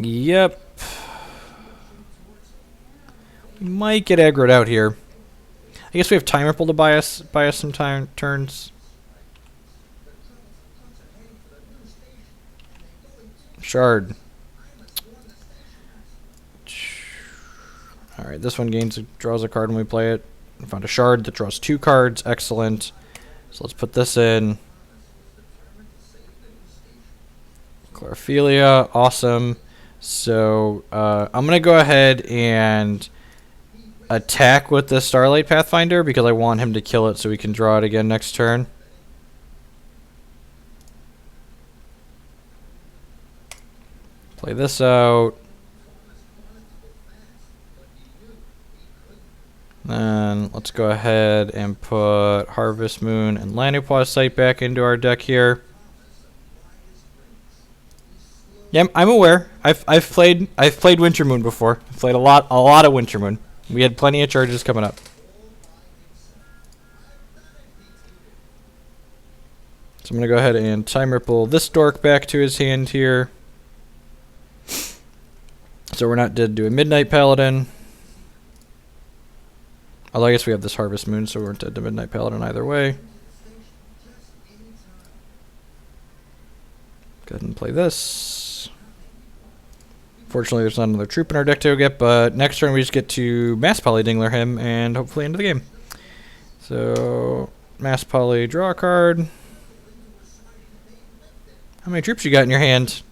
Yep. We might get aggroed out here. I guess we have Time Ripple to buy us some turns. Shard. Alright, this one draws a card when we play it. I found a shard that draws 2 cards. Excellent. So let's put this in. Chlorophilia. Awesome. So, I'm going to go ahead and attack with the Starlight Pathfinder because I want him to kill it so we can draw it again next turn. Play this out. Then let's go ahead and put Harvest Moon and Lanipoise Sight back into our deck here. Yeah, I'm aware. I've played Winter Moon before. I've played a lot of Winter Moon. We had plenty of charges coming up. So I'm gonna go ahead and Time Ripple this dork back to his hand here. So we're not dead to a Midnight Paladin. Although I guess we have this Harvest Moon, so we weren't dead to Midnight Paladin either way. Go ahead and play this. Fortunately, there's not another troop in our deck to get, but next turn we just get to Mass Poly Dingler him and hopefully end the game. So, Mass Poly, draw a card. How many troops you got in your hand?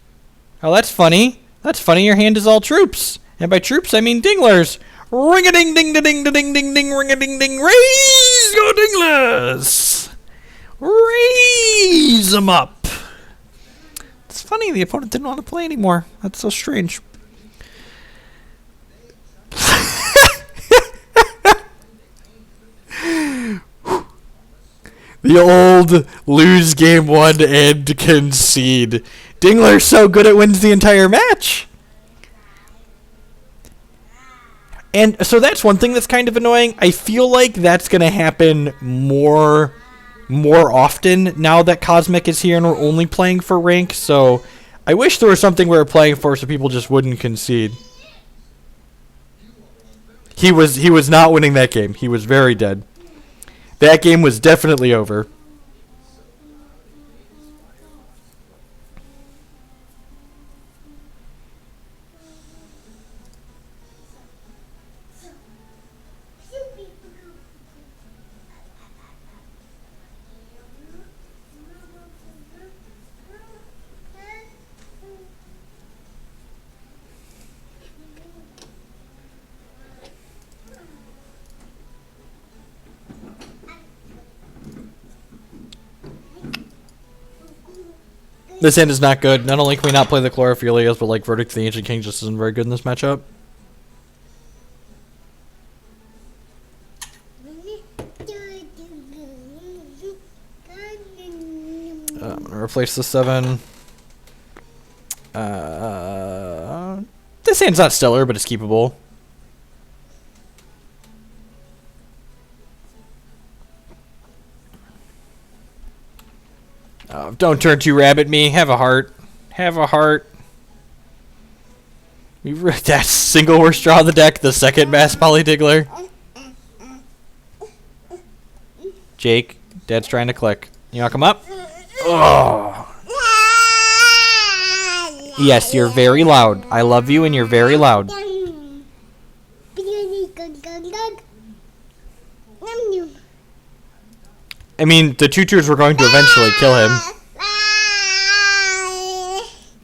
Oh, that's funny. That's funny, your hand is all troops. And by troops, I mean dinglers. Ring-a-ding-ding-da-ding-da-ding-ding-ding, ring-a-ding-ding, raise your dinglers! Raise them up! It's funny, the opponent didn't want to play anymore. That's so strange. The old lose game 1 and concede. Dingler's so good it wins the entire match. And so that's one thing that's kind of annoying. I feel like that's going to happen more often now that Cosmic is here and we're only playing for rank. So I wish there was something we were playing for so people just wouldn't concede. He was not winning that game. He was very dead. That game was definitely over. This hand is not good. Not only can we not play the Chlorophyllias, but like Verdict of the Ancient King just isn't very good in this matchup. I'm gonna replace the 7. This hand's not stellar, but it's keepable. Oh, don't turn too rabbit me. Have a heart. Have a heart. That single worst draw on the deck, the second Mass Polydiggler. Jake, Dad's trying to click. You wanna come up? Oh. Yes, you're very loud. I love you and you're very loud. I mean, the tutors were going to eventually kill him.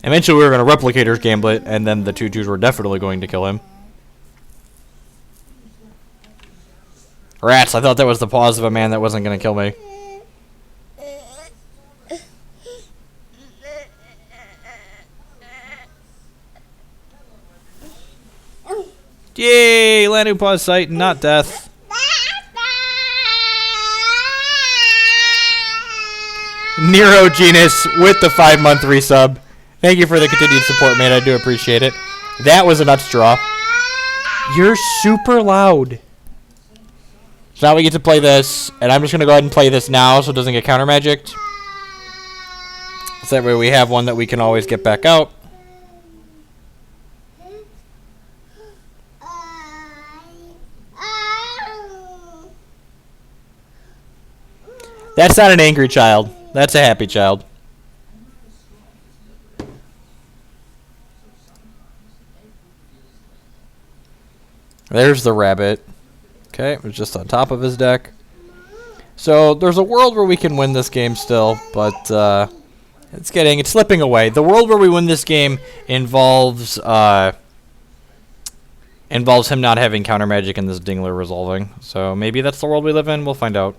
Eventually we were going to Replicators Gambit, and then the tutors were definitely going to kill him. Rats, I thought that was the pause of a man that wasn't going to kill me. Yay! Landing pause sight, not death. Nero Genus with the 5-month resub. Thank you for the continued support, man. I do appreciate it. That was a nuts draw. You're super loud. So now we get to play this, and I'm just going to go ahead and play this now so it doesn't get counter magicked. So that way we have one that we can always get back out. That's not an angry child. That's a happy child. There's the rabbit. Okay, it was just on top of his deck. So there's a world where we can win this game still, but it's slipping away. The world where we win this game involves him not having counter magic and this Dingler resolving. So maybe that's the world we live in. We'll find out.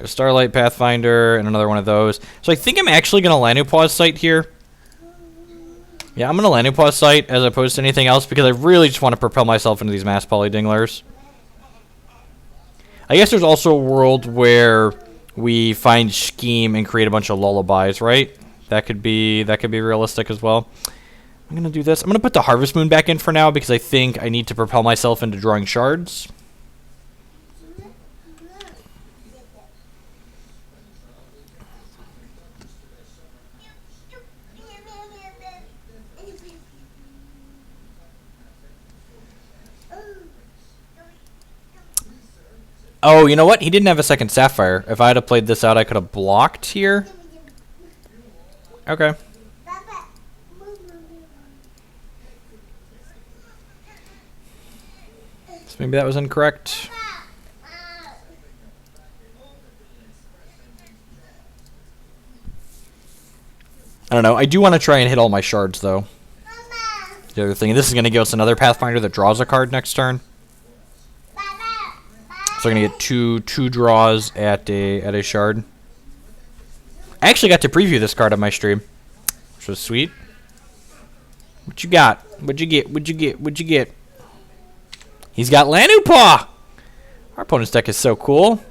A Starlight Pathfinder and another one of those. So I think I'm actually going to Lanupause Sight here. Yeah, I'm going to Lanupause Sight as opposed to anything else because I really just want to propel myself into these Mass Poly Dinglers. I guess there's also a world where we find Scheme and create a bunch of lullabies, right? That could be realistic as well. I'm going to do this. I'm going to put the Harvest Moon back in for now because I think I need to propel myself into drawing shards. Oh, you know what? He didn't have a second Sapphire. If I had played this out, I could have blocked here. Okay. So maybe that was incorrect. I don't know. I do want to try and hit all my shards, though. The other thing, this is going to give us another Pathfinder that draws a card next turn. So we're gonna get two draws at a shard. I actually got to preview this card on my stream, which was sweet. What you got? What'd you get? What'd you get? What'd you get? He's got Lanupaw! Our opponent's deck is so cool.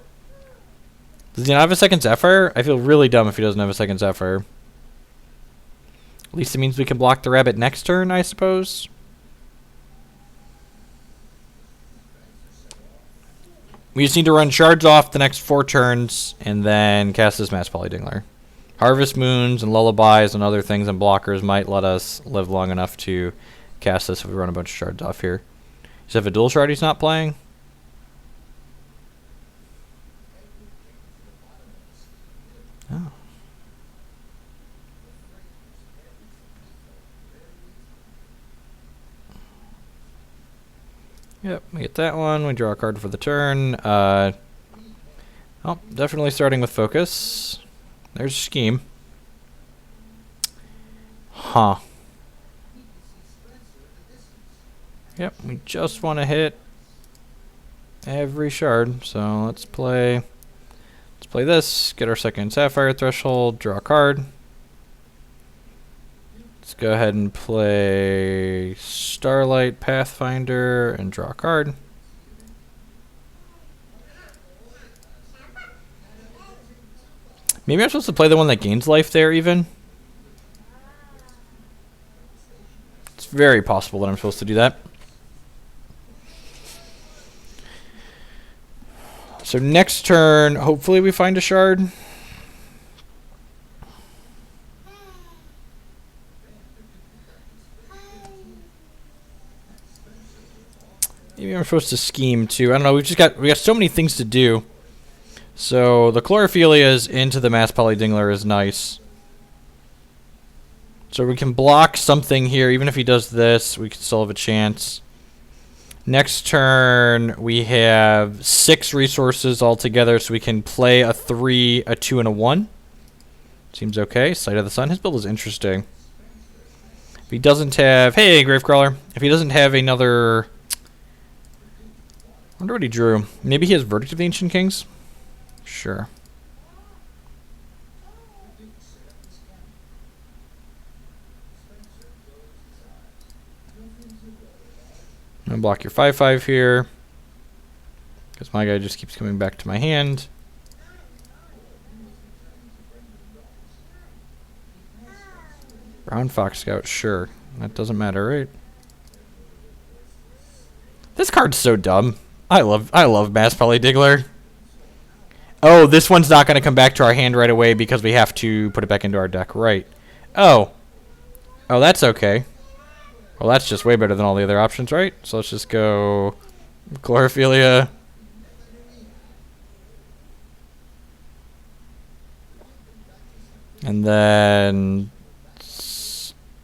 Does he not have a second Zephyr? I feel really dumb if he doesn't have a second Zephyr. At least it means we can block the rabbit next turn, I suppose. We just need to run shards off the next 4 turns and then cast this Mass Polydingler. Harvest Moons and Lullabies and other things and blockers might let us live long enough to cast this if we run a bunch of shards off here. Does he have a dual shard he's not playing? Oh. Yep, we get that one. We draw a card for the turn. Oh, definitely starting with focus. There's Scheme. Huh. Yep, we just want to hit every shard. So let's play Let's play this, get our second Sapphire Threshold, draw a card. Let's go ahead and play Starlight Pathfinder and draw a card. Maybe I'm supposed to play the one that gains life there even. It's very possible that I'm supposed to do that. So next turn, hopefully we find a shard. Maybe I'm supposed to scheme too. I don't know. We got so many things to do. So the Chlorophyllias into the Mass Polydingler is nice. So we can block something here. Even if he does this, we can still have a chance. Next turn, we have 6 resources altogether, so we can play a 3, a 2, and a 1. Seems okay. Sight of the Sun. His build is interesting. If he doesn't have... Hey, Gravecrawler. If he doesn't have another... I wonder what he drew. Maybe he has Verdict of the Ancient Kings? Sure. I'm going to block your 5/5 here. Because my guy just keeps coming back to my hand. Brown Fox Scout, sure. That doesn't matter, right? This card's so dumb. I love Mass Polydingler. Oh, this one's not going to come back to our hand right away because we have to put it back into our deck, right? Oh. Oh, that's okay. Well, that's just way better than all the other options, right? So let's just go Chlorophylla. And then Starlight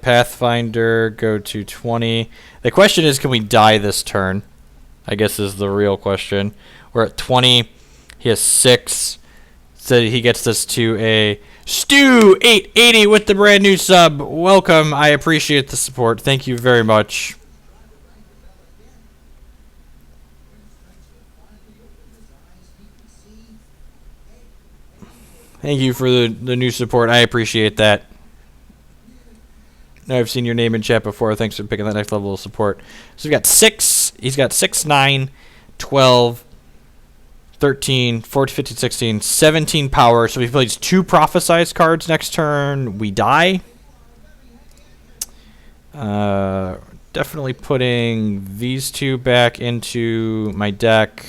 Pathfinder, go to 20. The question is, can we die this turn? I guess is the real question. We're at 20. He has 6. So he gets this to a Stu 880 with the brand new sub. Welcome. I appreciate the support. Thank you very much. Thank you for the new support. I appreciate that. I've seen your name in chat before. Thanks for picking that next level of support. So we've got 6. He's got 6, 9, 12, 13, 14, 15, 16, 17 power. So if he plays 2 prophesized cards next turn, we die. Definitely putting these 2 back into my deck.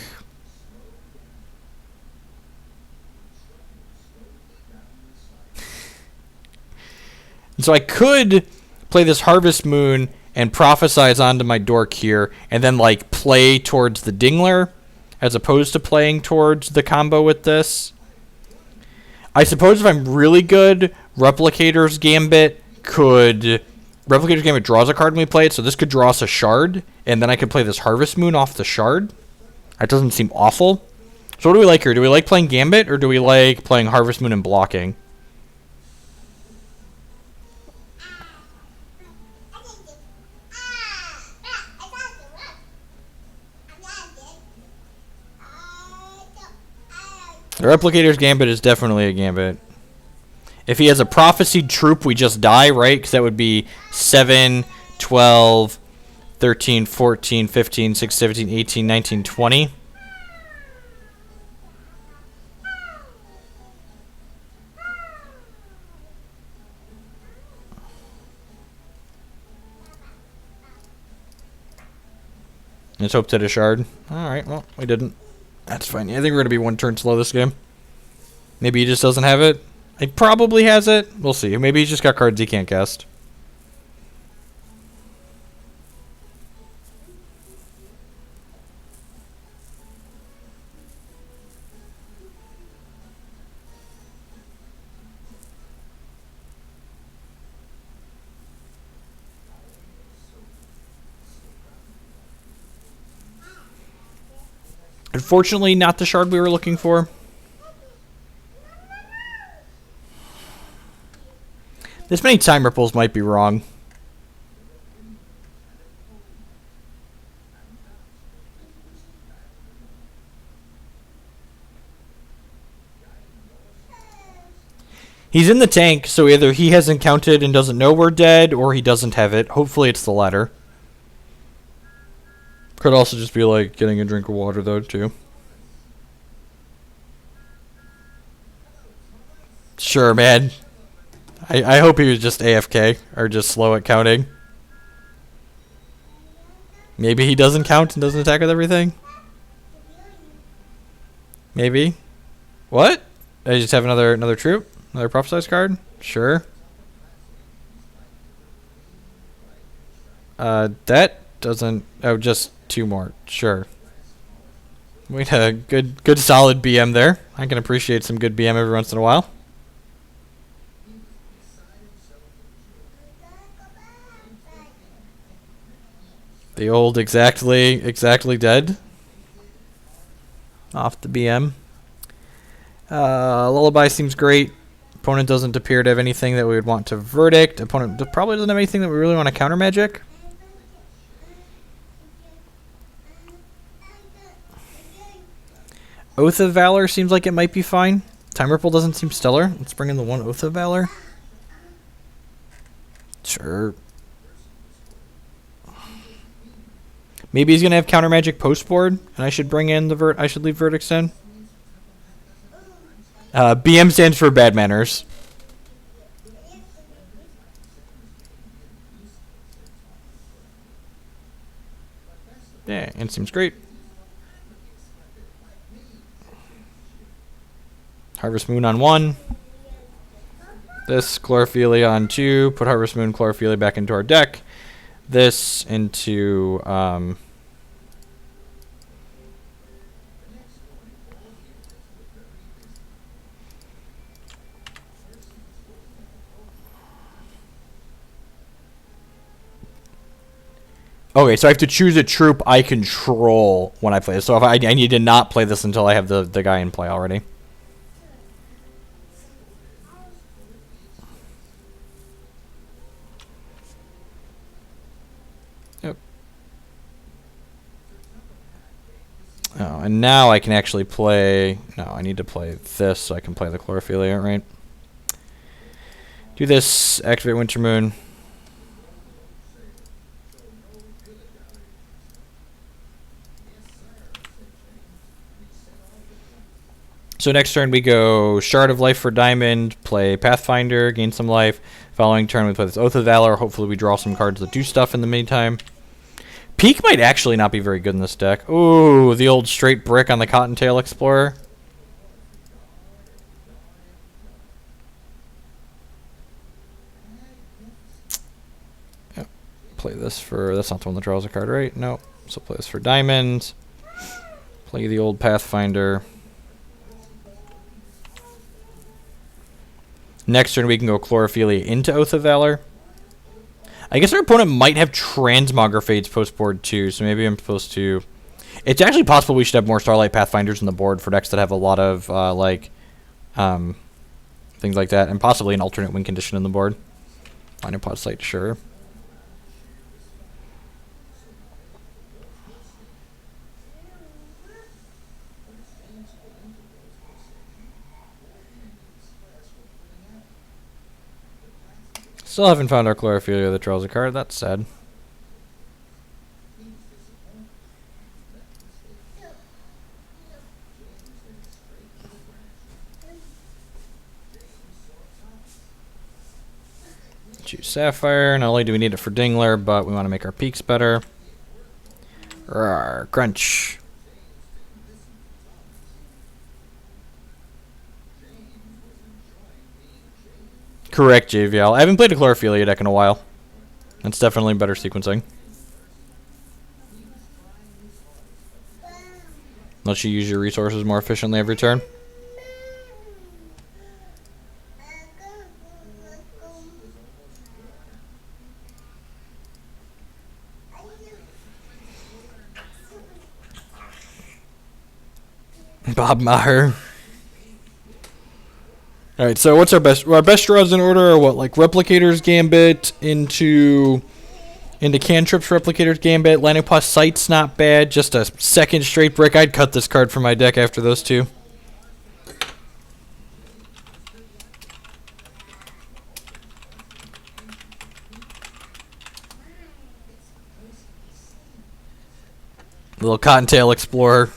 And so I could play this Harvest Moon and prophesize onto my dork here, and then like play towards the Dingler, as opposed to playing towards the combo with this. I suppose if I'm really good, Replicators Gambit draws a card when we play it, so this could draw us a shard, and then I could play this Harvest Moon off the shard. That doesn't seem awful. So what do we like here? Do we like playing Gambit, or do we like playing Harvest Moon and blocking? The Replicator's Gambit is definitely a Gambit. If he has a Prophesied Troop, we just die, right? Because that would be 7, 12, 13, 14, 15, 16, 17, 18, 19, 20. Let's hope to hit a shard. Alright, well, we didn't. That's fine. I think we're going to be 1 turn slow this game. Maybe he just doesn't have it. He probably has it. We'll see. Maybe he's just got cards he can't cast. Unfortunately, not the shard we were looking for. This many time ripples might be wrong. He's in the tank, so either he hasn't counted and doesn't know we're dead, or he doesn't have it. Hopefully it's the latter. Could also just be like getting a drink of water, though, too. Sure, man. I hope he was just AFK, or just slow at counting. Maybe he doesn't count and doesn't attack with everything? Maybe. What? I just have another troop? Another prophesize card? Sure. That doesn't... Oh, just 2 more. Sure. We had a good solid BM there. I can appreciate some good BM every once in a while. The old exactly dead. Off the BM. Lullaby seems great. Opponent doesn't appear to have anything that we would want to verdict. Opponent probably doesn't have anything that we really want to counter magic. Oath of Valor seems like it might be fine. Time Ripple doesn't seem stellar. Let's bring in the 1 Oath of Valor. Sure. Maybe he's gonna have counter magic post board, and I should bring in the I should leave verdicts in. BM stands for bad manners. Yeah, and seems great. Harvest Moon on 1. This Chlorophylia on 2. Put Harvest Moon Chlorophylia back into our deck. This into okay, so I have to choose a troop I control when I play this. So if I need to not play this until I have the guy in play already. Yep. Oh, and now I can actually play... No, I need to play this so I can play the Chlorophylia, right? Do this, activate Winter Moon. So next turn we go Shard of Life for Diamond, play Pathfinder, gain some life. Following turn we play this Oath of Valor. Hopefully we draw some cards that do stuff in the meantime. Peak might actually not be very good in this deck. Ooh, the old straight brick on the Cottontail Explorer. Yep. Play this for... That's not the one that draws a card, right? No. So play this for Diamond. Play the old Pathfinder. Next turn we can go Chlorophylia into Oath of Valor. I guess our opponent might have Transmogrifates post board too, so maybe I'm supposed to... It's actually possible we should have more Starlight Pathfinders on the board for decks that have a lot of things like that, and possibly an alternate win condition on the board. Minor Pod Sight, sure. Still haven't found our Chlorophylia that draws a card. That's sad. Choose Sapphire. Not only do we need it for Dingler, but we want to make our peaks better. Rawr, crunch. Correct, JVL. I haven't played a Chlorophylia deck in a while. That's definitely better sequencing. Let you use your resources more efficiently every turn. Bob Maher. Alright, so what's our best draws in order are what? Like Replicators Gambit into Cantrips, Replicators Gambit, Lanipaw Sight's not bad, just a second straight brick. I'd cut this card from my deck after those two. little Cottontail Explorer.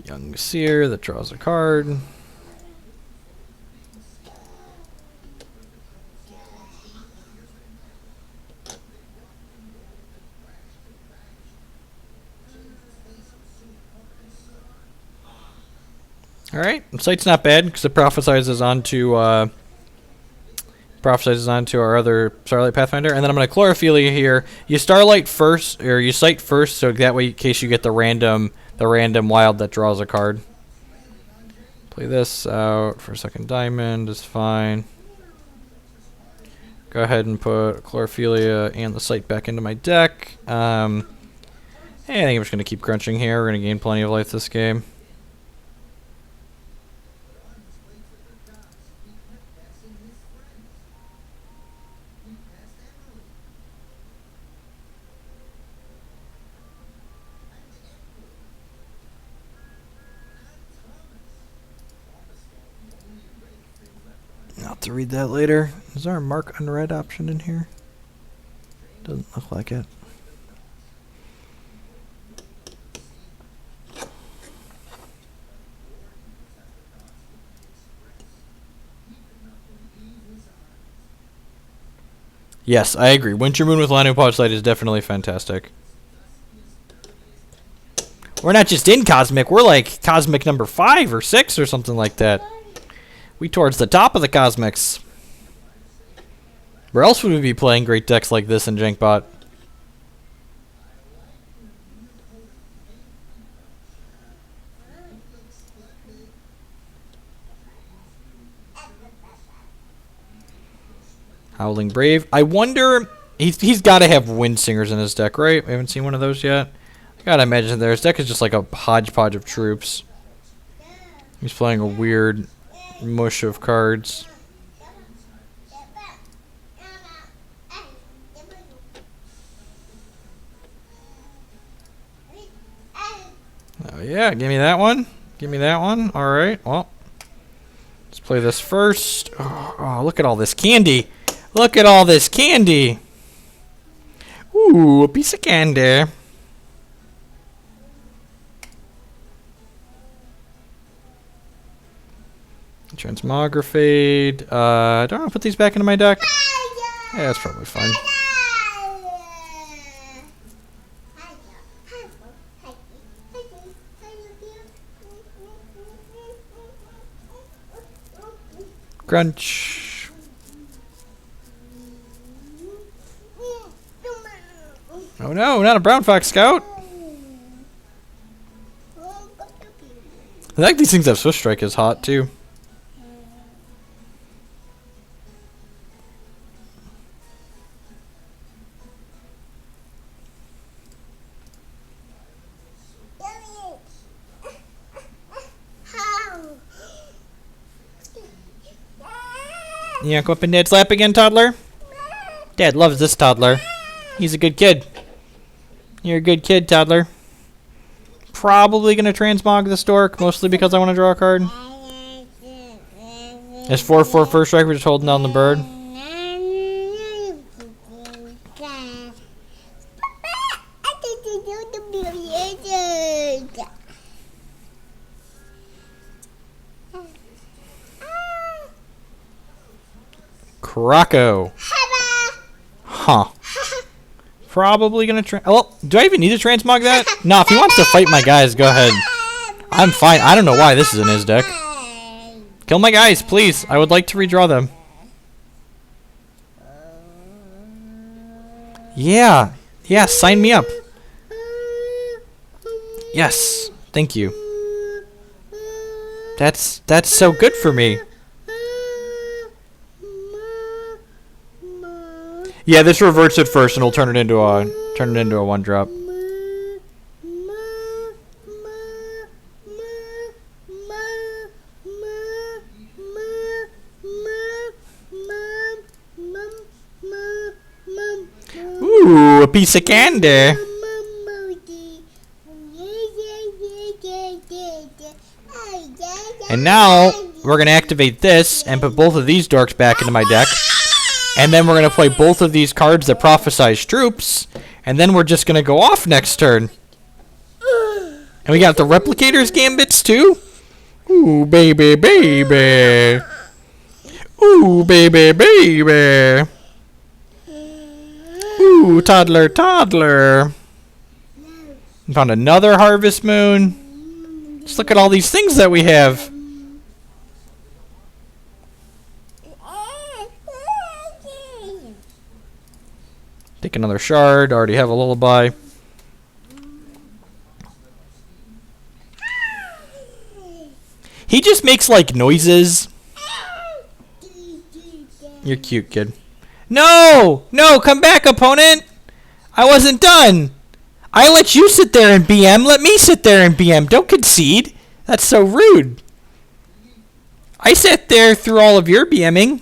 Young Seer that draws a card. Alright, Sight's not bad because it prophesizes onto our other Starlight Pathfinder. And then I'm going to Chlorophilia here. You Starlight first, or you Sight first, so that way in case you get the random wild that draws a card. Play this out for second diamond is fine. Go ahead and put Chlorophilia and the Sight back into my deck. I think I'm just going to keep crunching here. We're going to gain plenty of life this game. I'll have to read that later. Is there a mark unread option in here? Doesn't look like it. Yes, I agree. Winter Moon with Lanopod Sight is definitely fantastic. We're not just in Cosmic, we're like Cosmic number 5 or 6 or something like that. We towards the top of the Cosmics. Where else would we be playing great decks like this in Jankbot? Howling Brave. I wonder... He's got to have Wind Singers in his deck, right? We haven't seen one of those yet. I gotta imagine his deck is just like a hodgepodge of troops. He's playing a weird mush of cards. Oh yeah, give me that one. Give me that one. Alright, well. Let's play this first. Oh, look at all this candy. Look at all this candy. Ooh, a piece of candy. Transmogrifade. Do I want to put these back into my deck? Yeah, that's probably fine. Crunch. Oh no, not a Brown Fox Scout. I think these things have Swift Strike is hot too. You wanna go up in Dad's lap again, toddler? Dad loves this toddler. He's a good kid. You're a good kid, toddler. Probably gonna transmog the Stork, mostly because I want to draw a card. It's 4/4 first strike, we're just holding down the bird. Croco. Huh. Probably gonna oh, do I even need to transmog that? No, if he wants to fight my guys, go ahead. I'm fine. I don't know why this is in his deck. Kill my guys, please. I would like to redraw them. Yeah. Yeah, sign me up. Yes. Thank you. That's so good for me. Yeah, this reverts it first, and it'll turn it into a 1-drop. Ooh, a piece of candy. And now we're going to activate this and put both of these dorks back into my deck. And then we're going to play both of these cards that prophesize troops. And then we're just going to go off next turn. And we got the Replicators Gambits too. Ooh, baby, baby. Ooh, baby, baby. Ooh, toddler, toddler. Found another Harvest Moon. Just look at all these things that we have. Take another shard. Already have a lullaby. He just makes like noises. You're cute, kid. No! No, come back, opponent! I wasn't done! I let you sit there and BM. Let me sit there and BM. Don't concede. That's so rude. I sat there through all of your BMing.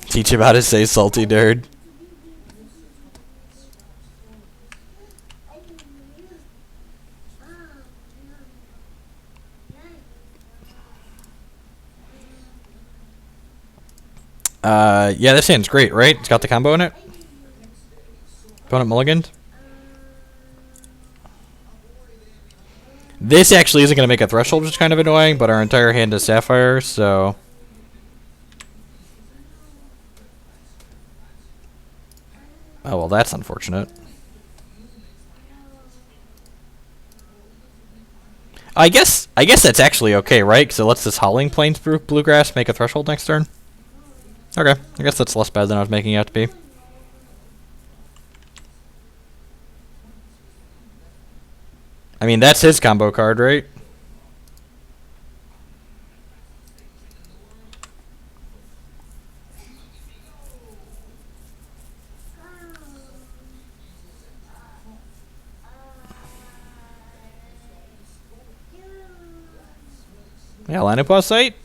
Teach him how to say salty nerd. Yeah, this hand's great, right? It's got the combo in it. Opponent mulliganed. This actually isn't going to make a threshold, which is kind of annoying, but our entire hand is Sapphire, so... Oh, well, that's unfortunate. I guess that's actually okay, right? Because it lets this Howling Plains Bluegrass make a threshold next turn. Okay, I guess that's less bad than I was making it out to be. I mean, that's his combo card, right? Yeah, line of pause sight.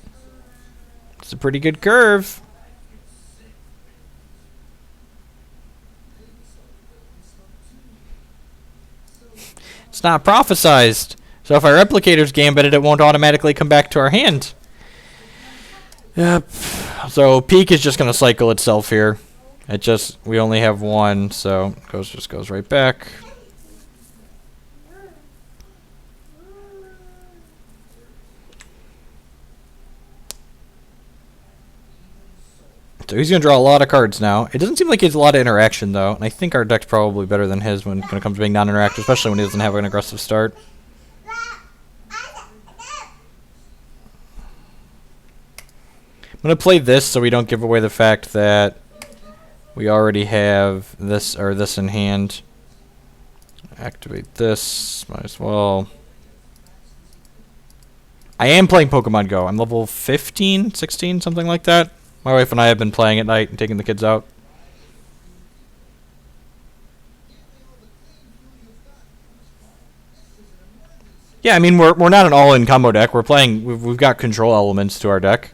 It's a pretty good curve. It's not prophesized. So if our Replicators Gambit it, it won't automatically come back to our hand. Yep. So Peak is just going to cycle itself here. It just, we only have one, so it just goes right back. So he's going to draw a lot of cards now. It doesn't seem like he has a lot of interaction, though. And I think our deck's probably better than his when it comes to being non-interactive, especially when he doesn't have an aggressive start. I'm going to play this so we don't give away the fact that we already have this or this in hand. Activate this. Might as well. I am playing Pokemon Go. I'm level 15, 16, something like that. My wife and I have been playing at night and taking the kids out. Yeah, I mean we're not an all-in combo deck. We're playing. We've got control elements to our deck.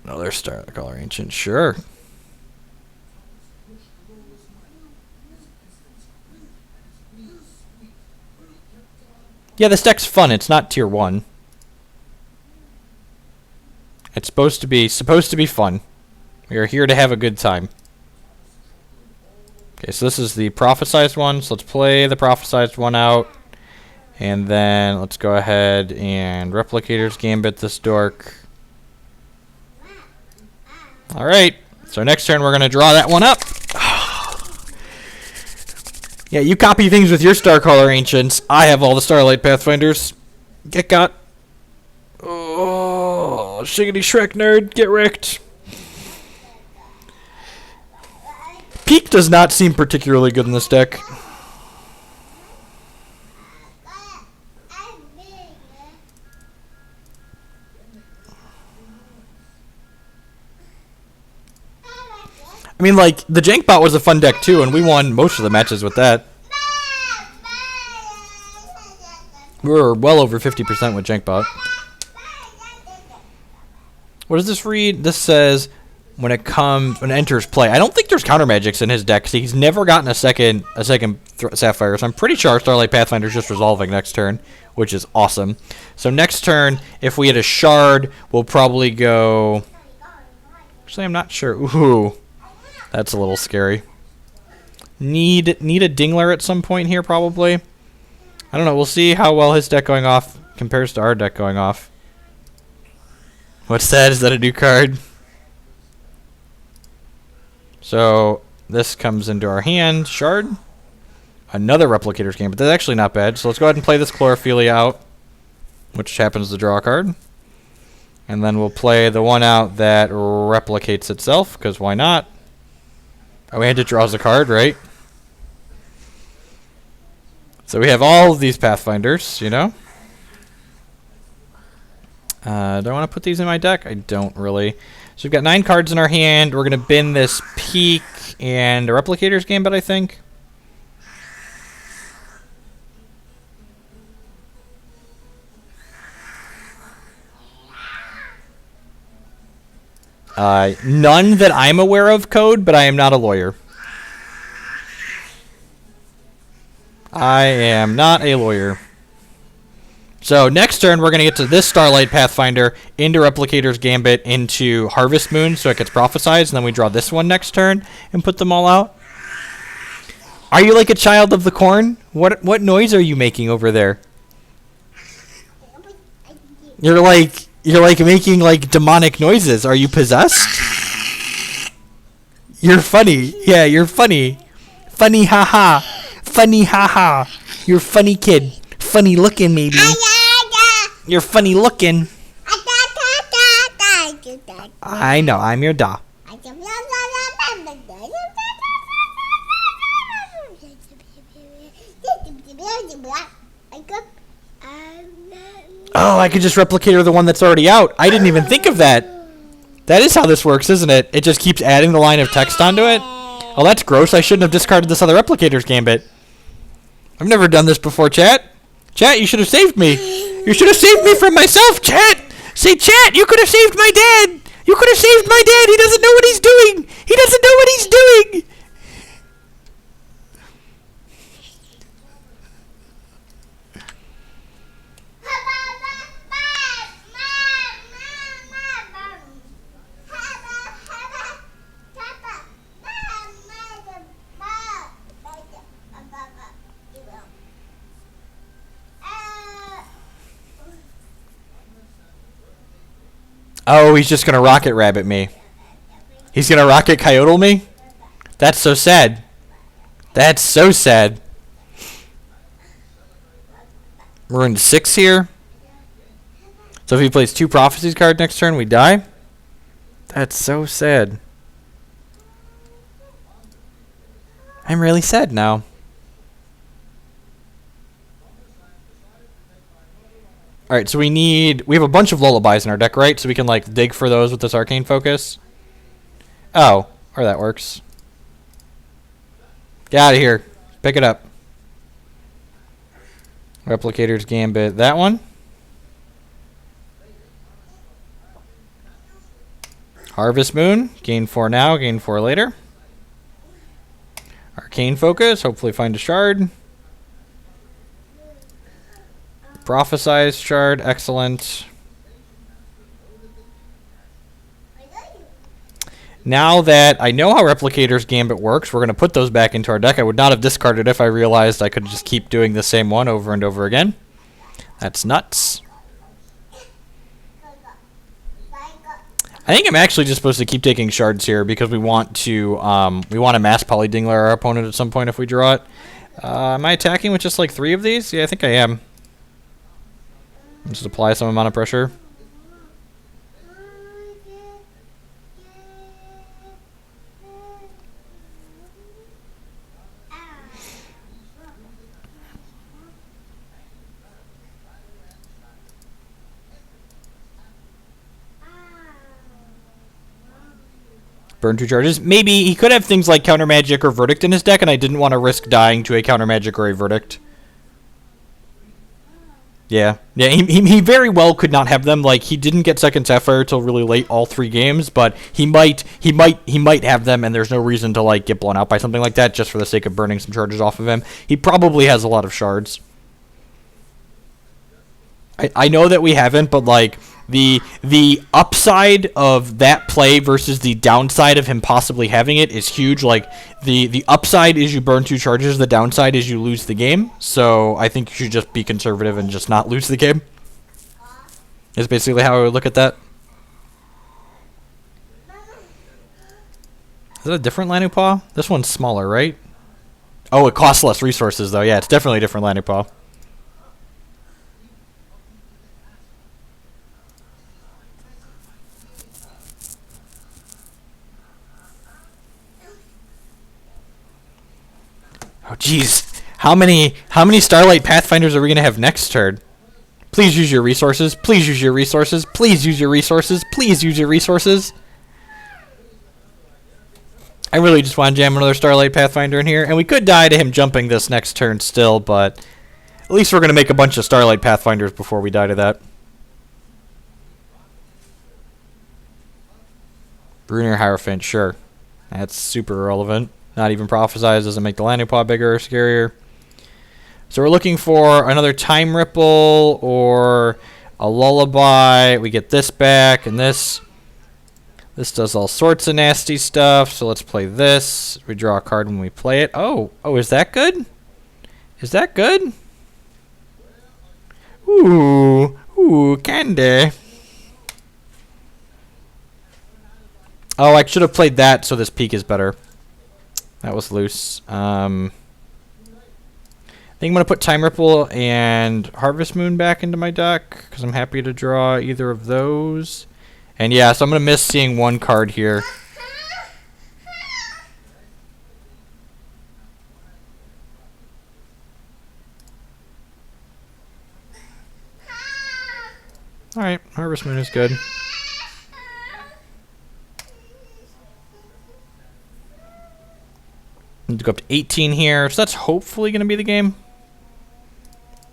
Another Star Color Ancient, sure. Yeah, this deck's fun. It's not tier 1. It's supposed to be fun. We are here to have a good time. Okay, so this is the prophesized one. So let's play the prophesized one out. And then let's go ahead and Replicators Gambit this dork. Alright, so next turn we're going to draw that one up. Yeah, you copy things with your Star Color Ancients. I have all the Starlight Pathfinders. Get got. Oh, Shiggity Shrek nerd, get wrecked. Peak does not seem particularly good in this deck. I mean, like, the Jankbot was a fun deck too, and we won most of the matches with that. We were well over 50% with Jankbot. What does this read? This says when it enters play. I don't think there's counter magics in his deck. See, he's never gotten a second Sapphire, so I'm pretty sure our Starlight Pathfinder's just resolving next turn, which is awesome. So next turn, if we hit a Shard, we'll probably go. Actually, I'm not sure. Ooh, that's a little scary. Need a Dingler at some point here, probably. I don't know. We'll see how well his deck going off compares to our deck going off. What's that? Is that a new card? So this comes into our hand. Shard. Another Replicator's Gambit. That's actually not bad. So let's go ahead and play this Chlorophilia out, which happens to draw a card. And then we'll play the one out that replicates itself, because why not? Oh, and it draws a card, right? So we have all of these Pathfinders, you know? Do I want to put these in my deck? I don't really. So we've got 9 cards in our hand. We're going to bin this Peak and a Replicator's Gambit, I think. None that I'm aware of, Code, but I am not a lawyer. I am not a lawyer. So next turn, we're going to get to this Starlight Pathfinder into Replicator's Gambit into Harvest Moon, so it gets prophesized, and then we draw this one next turn and put them all out. Are you like a child of the corn? What noise are you making over there? You're like making like demonic noises. Are you possessed? You're funny. Yeah, you're funny. Funny haha. Funny haha. You're a funny kid. Funny looking, maybe. You're funny looking. I know, I'm your da. Oh, I could just Replicator the one that's already out. I didn't even think of that. That is how this works, isn't it? It just keeps adding the line of text onto it. Oh, that's gross. I shouldn't have discarded this other Replicator's Gambit. I've never done this before, chat. Chat, you should have saved me. You should have saved me from myself, chat. Say, chat, you could have saved my dad. You could have saved my dad. He doesn't know what he's doing. He doesn't know what he's doing. Oh, he's just going to Rocket Rabbit me. He's going to Rocket Coyote me? That's so sad. That's so sad. We're in 6 here. So if he plays 2 Prophecies card next turn, we die? That's so sad. I'm really sad now. Alright, so we have a bunch of lullabies in our deck, right? So we can like dig for those with this Arcane Focus. Oh, or that works. Get out of here. Pick it up. Replicator's Gambit, that one. Harvest Moon, gain 4 now, gain 4 later. Arcane Focus, hopefully find a shard. Prophesize shard, excellent. Now that I know how Replicator's Gambit works, we're going to put those back into our deck. I would not have discarded if I realized I could just keep doing the same one over and over again. That's nuts. I think I'm actually just supposed to keep taking shards here because we want to mass Polydingler our opponent at some point if we draw it. Am I attacking with just like 3 of these? Yeah, I think I am. Just apply some amount of pressure. Burn 2 charges. Maybe he could have things like Counter Magic or Verdict in his deck, and I didn't want to risk dying to a Counter Magic or a Verdict. Yeah. Yeah, he very well could not have them. Like, he didn't get second Sapphire till really late all 3 games, but he might have them, and there's no reason to, like, get blown out by something like that just for the sake of burning some charges off of him. He probably has a lot of shards. I know that we haven't, but, like, the upside of that play versus the downside of him possibly having it is huge. Like, the upside is you burn 2 charges, the downside is you lose the game. So I think you should just be conservative and just not lose the game. Is basically how I would look at that. Is that a different Lanu Paw? This one's smaller, right? Oh, it costs less resources, though. Yeah, it's definitely a different Lanu Paw. Oh, jeez. How many Starlight Pathfinders are we going to have next turn? Please use your resources. Please use your resources. Please use your resources. Please use your resources. I really just want to jam another Starlight Pathfinder in here. And we could die to him jumping this next turn still, but at least we're going to make a bunch of Starlight Pathfinders before we die to that. Brunner Hierophant, sure. That's super irrelevant. Not even prophesize, doesn't make the Lanu Paw bigger or scarier. So we're looking for another Time Ripple or a Lullaby. We get this back, and this does all sorts of nasty stuff. So let's play this. We draw a card when we play it. Oh, is that good? Is that good? Ooh, candy. Oh, I should have played that so this peak is better. That was loose. I think I'm going to put Time Ripple and Harvest Moon back into my deck because I'm happy to draw either of those. And yeah, so I'm going to miss seeing one card here. Alright, Harvest Moon is good. Need to go up to 18 here, so that's hopefully going to be the game.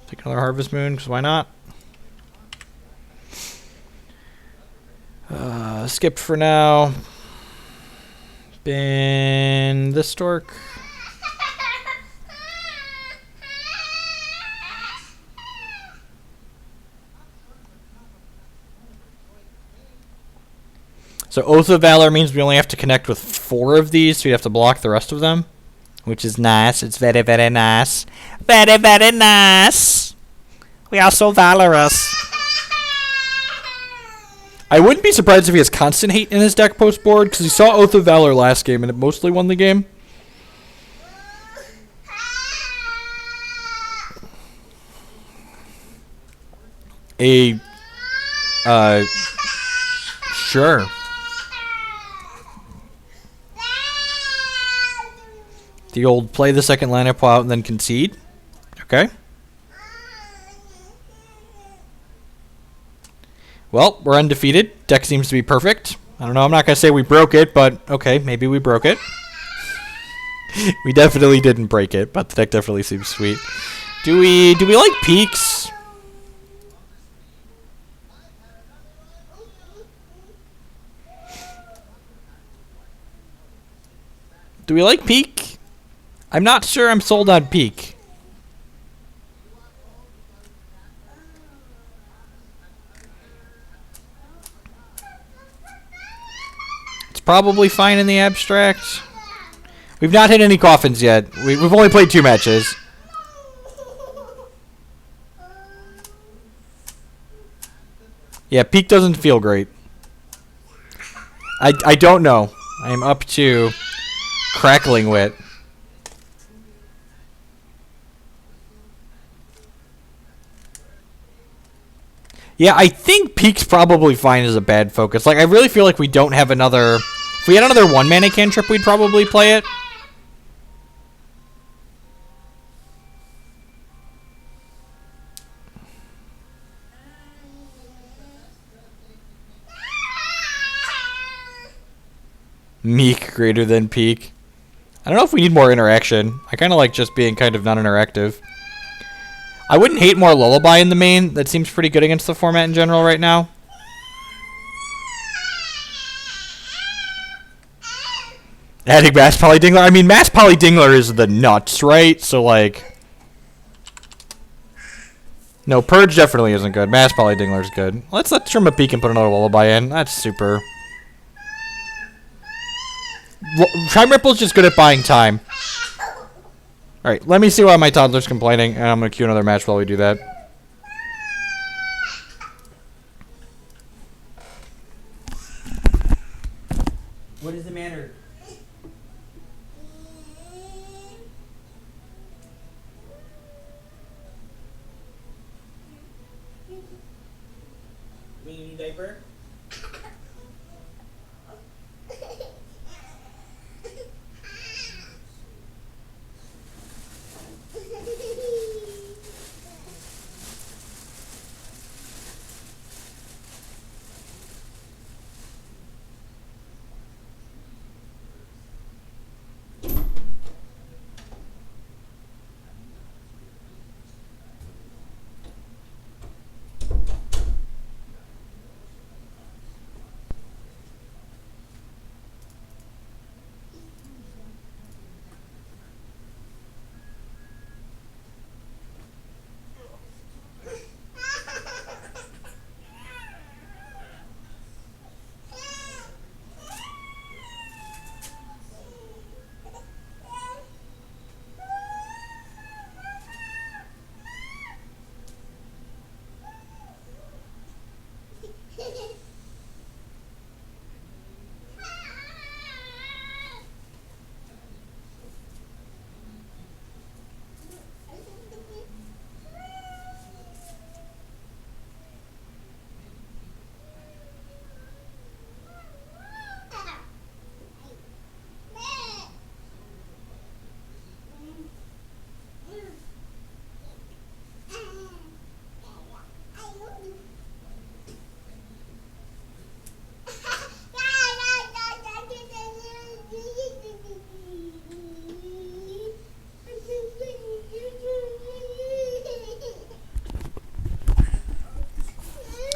Take another Harvest Moon, because why not? Skip for now. Bin this Stork. So Oath of Valor means we only have to connect with 4 of these, so you have to block the rest of them. Which is nice. It's very, very nice. Very, very nice. We are so valorous. I wouldn't be surprised if he has Constant Hate in his deck post-board, because he saw Oath of Valor last game, and it mostly won the game. Sure. The old play the second lineup out and then concede. Okay. Well, we're undefeated. Deck seems to be perfect. I don't know. I'm not going to say we broke it, but okay, maybe we broke it. We definitely didn't break it, but the deck definitely seems sweet. Do we like peaks? Do we like peak? I'm not sure I'm sold on peak. It's probably fine in the abstract. We've not hit any coffins yet. We've only played 2 matches. Yeah, peak doesn't feel great. I don't know. I am up to Crackling Wit. Yeah, I think peak's probably fine as a bad focus. Like, I really feel like we don't have another... If we had another 1-mana cantrip, we'd probably play it. Meek greater than peak. I don't know if we need more interaction. I kind of like just being kind of non-interactive. I wouldn't hate more Lullaby in the main. That seems pretty good against the format in general right now. Adding Mass Poly Dingler. I mean, Mass Poly Dingler is the nuts, right? So, like... No, Purge definitely isn't good. Mass Poly Dingler is good. Let's trim a peak and put another Lullaby in. That's super. Time Ripple's just good at buying time. Alright, let me see why my toddler's complaining, and I'm going to queue another match while we do that. What is the matter? Weenie diaper?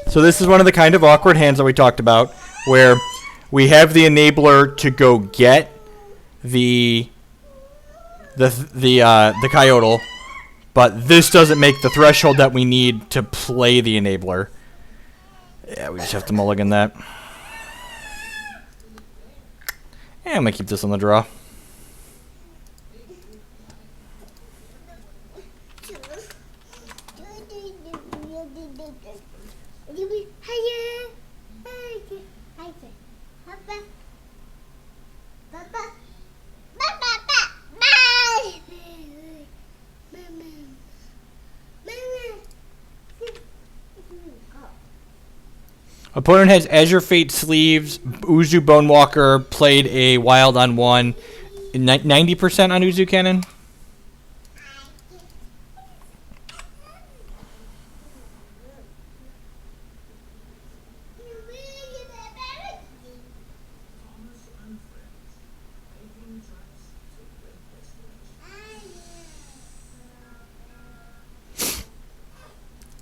So this is one of the kind of awkward hands that we talked about, where we have the enabler to go get the Coyote, but this doesn't make the threshold that we need to play the enabler. Yeah, we just have to mulligan that. And I'm gonna keep this on the draw. Opponent has Azure Fate Sleeves, Uzu Bonewalker, played a Wild on 1, 90% on Uzu Cannon.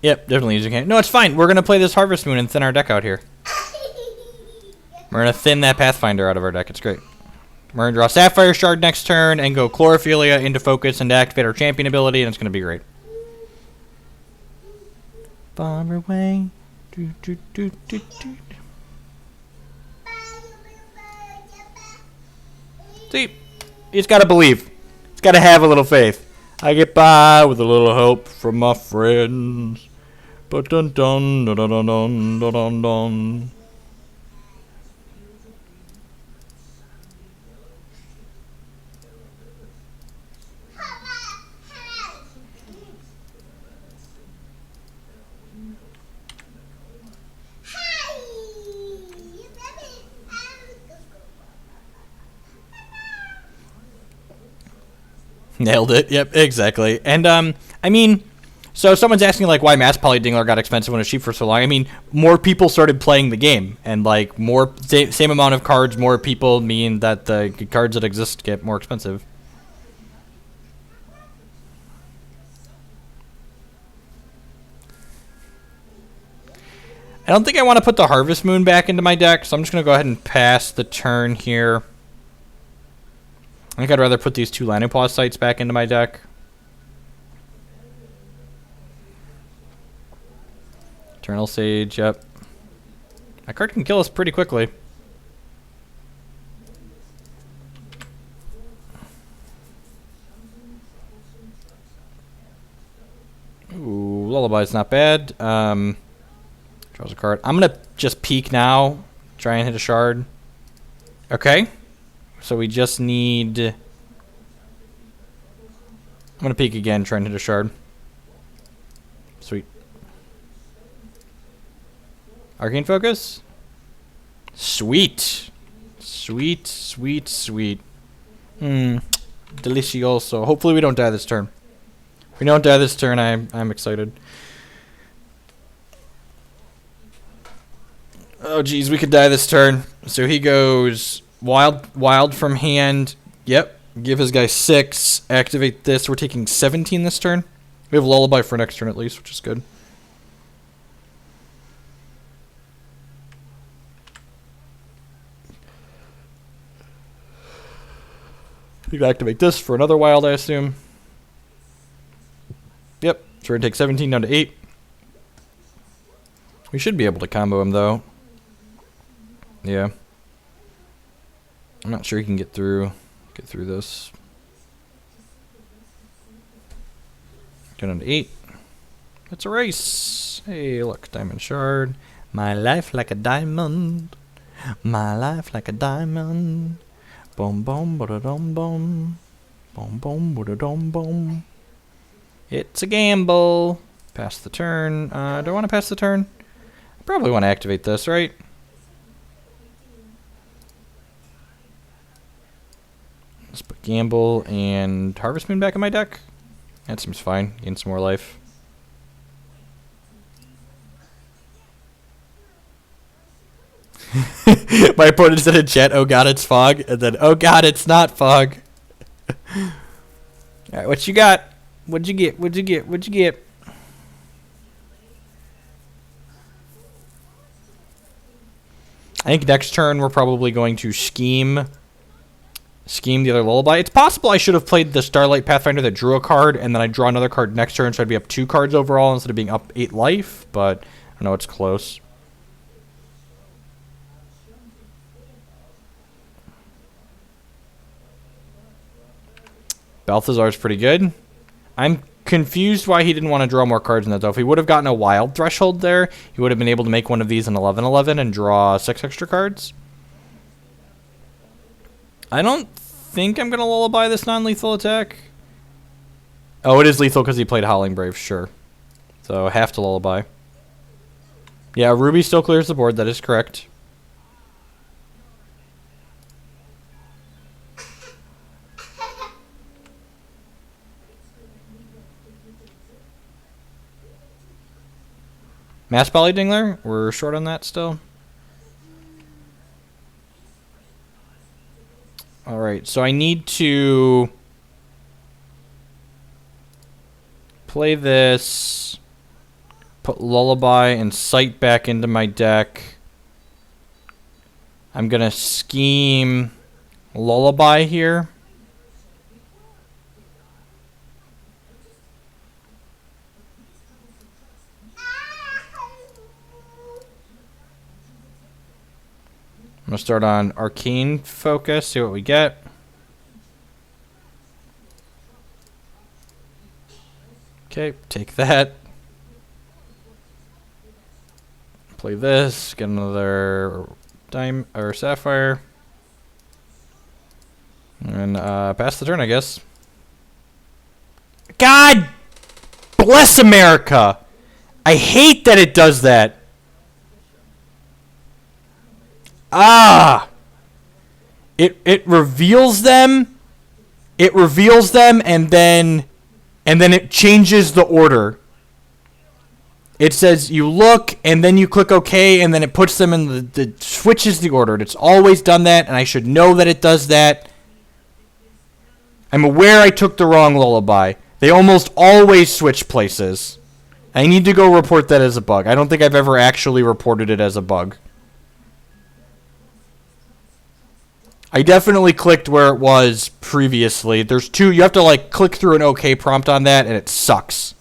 Yep, definitely Uzu Cannon. No, it's fine. We're going to play this Harvest Moon and thin our deck out here. We're going to thin that Pathfinder out of our deck. It's great. We're going to draw Sapphire Shard next turn and go Chlorophilia into focus and activate our champion ability, and it's going to be great. Bomber away. Do, do, do, do, do. See, you just got to believe. It's got to have a little faith. I get by with a little help from my friends. But dun dun dun dun dun dun dun dun. Nailed it. Yep, exactly. And I mean, So someone's asking like why Mass Poly Dingler got expensive when it was cheap for so long. I mean, more people started playing the game, and like more same amount of cards, more people mean that the cards that exist get more expensive. I don't think I want to put the Harvest Moon back into my deck, so I'm just going to go ahead and pass the turn here. I think I'd rather put these 2 Landing Paw sites back into my deck. Eternal Sage, yep. That card can kill us pretty quickly. Ooh, Lullaby's not bad. Draws a card. I'm going to just peek now. Try and hit a shard. Okay. So we just need... I'm going to peek again, try and hit a shard. Sweet. Arcane Focus? Sweet. Sweet, sweet, sweet. Delicioso. Hopefully we don't die this turn. If we don't die this turn, I'm excited. Oh geez, we could die this turn. So he goes wild from hand. Yep. Give his guy 6. Activate this. We're taking 17 this turn. We have Lullaby for next turn at least, which is good. You can activate this for another wild, I assume. Yep. So we're going to take 17 down to 8. We should be able to combo him, though. Yeah. I'm not sure he can get through this. Down to 8. It's a race. Hey, look, Diamond Shard. My life like a diamond. My life like a diamond. Boom, boom, ba-da-dum, boom. Boom, boom, ba-da-dum, boom. It's a gamble. Pass the turn. Do I want to pass the turn? I probably want to activate this, right? Let's put Gamble and Harvest Moon back in my deck. That seems fine. Gain some more life. My opponent said in chat, "Oh god, it's fog," and then, "Oh god, it's not fog." Alright, what you got? What'd you get? What'd you get? What'd you get? I think next turn we're probably going to scheme the other Lullaby. It's possible I should have played the Starlight Pathfinder that drew a card, and then I draw another card next turn, so I'd be up 2 cards overall instead of being up 8 life, but I know it's close. Balthazar's pretty good. I'm confused why he didn't want to draw more cards in that, though. If he would have gotten a wild threshold there, he would have been able to make one of these in 11-11 and draw 6 extra cards. I don't think I'm going to Lullaby this non-lethal attack. Oh, it is lethal because he played Howling Brave, sure. So I have to Lullaby. Yeah, Ruby still clears the board, that is correct. Mass Poly Dingler, we're short on that still. Alright, so I need to play this, put Lullaby and Sight back into my deck. I'm going to scheme Lullaby here. I'm going to start on Arcane Focus, see what we get. Okay, take that. Play this, get another Dime or Sapphire. And pass the turn, I guess. God bless America! I hate that it does that. Ah! It reveals them. It reveals them and then it changes the order. it says you look, and then you click OK, and then it puts them in the switches the order. It's always done that, and I should know that it does that. I'm aware I took the wrong lullaby. They almost always switch places. I need to go report that as a bug. I don't think I've ever actually reported it as a bug. I definitely clicked where it was previously. There's two. You have to like click through an OK prompt on that, and it sucks.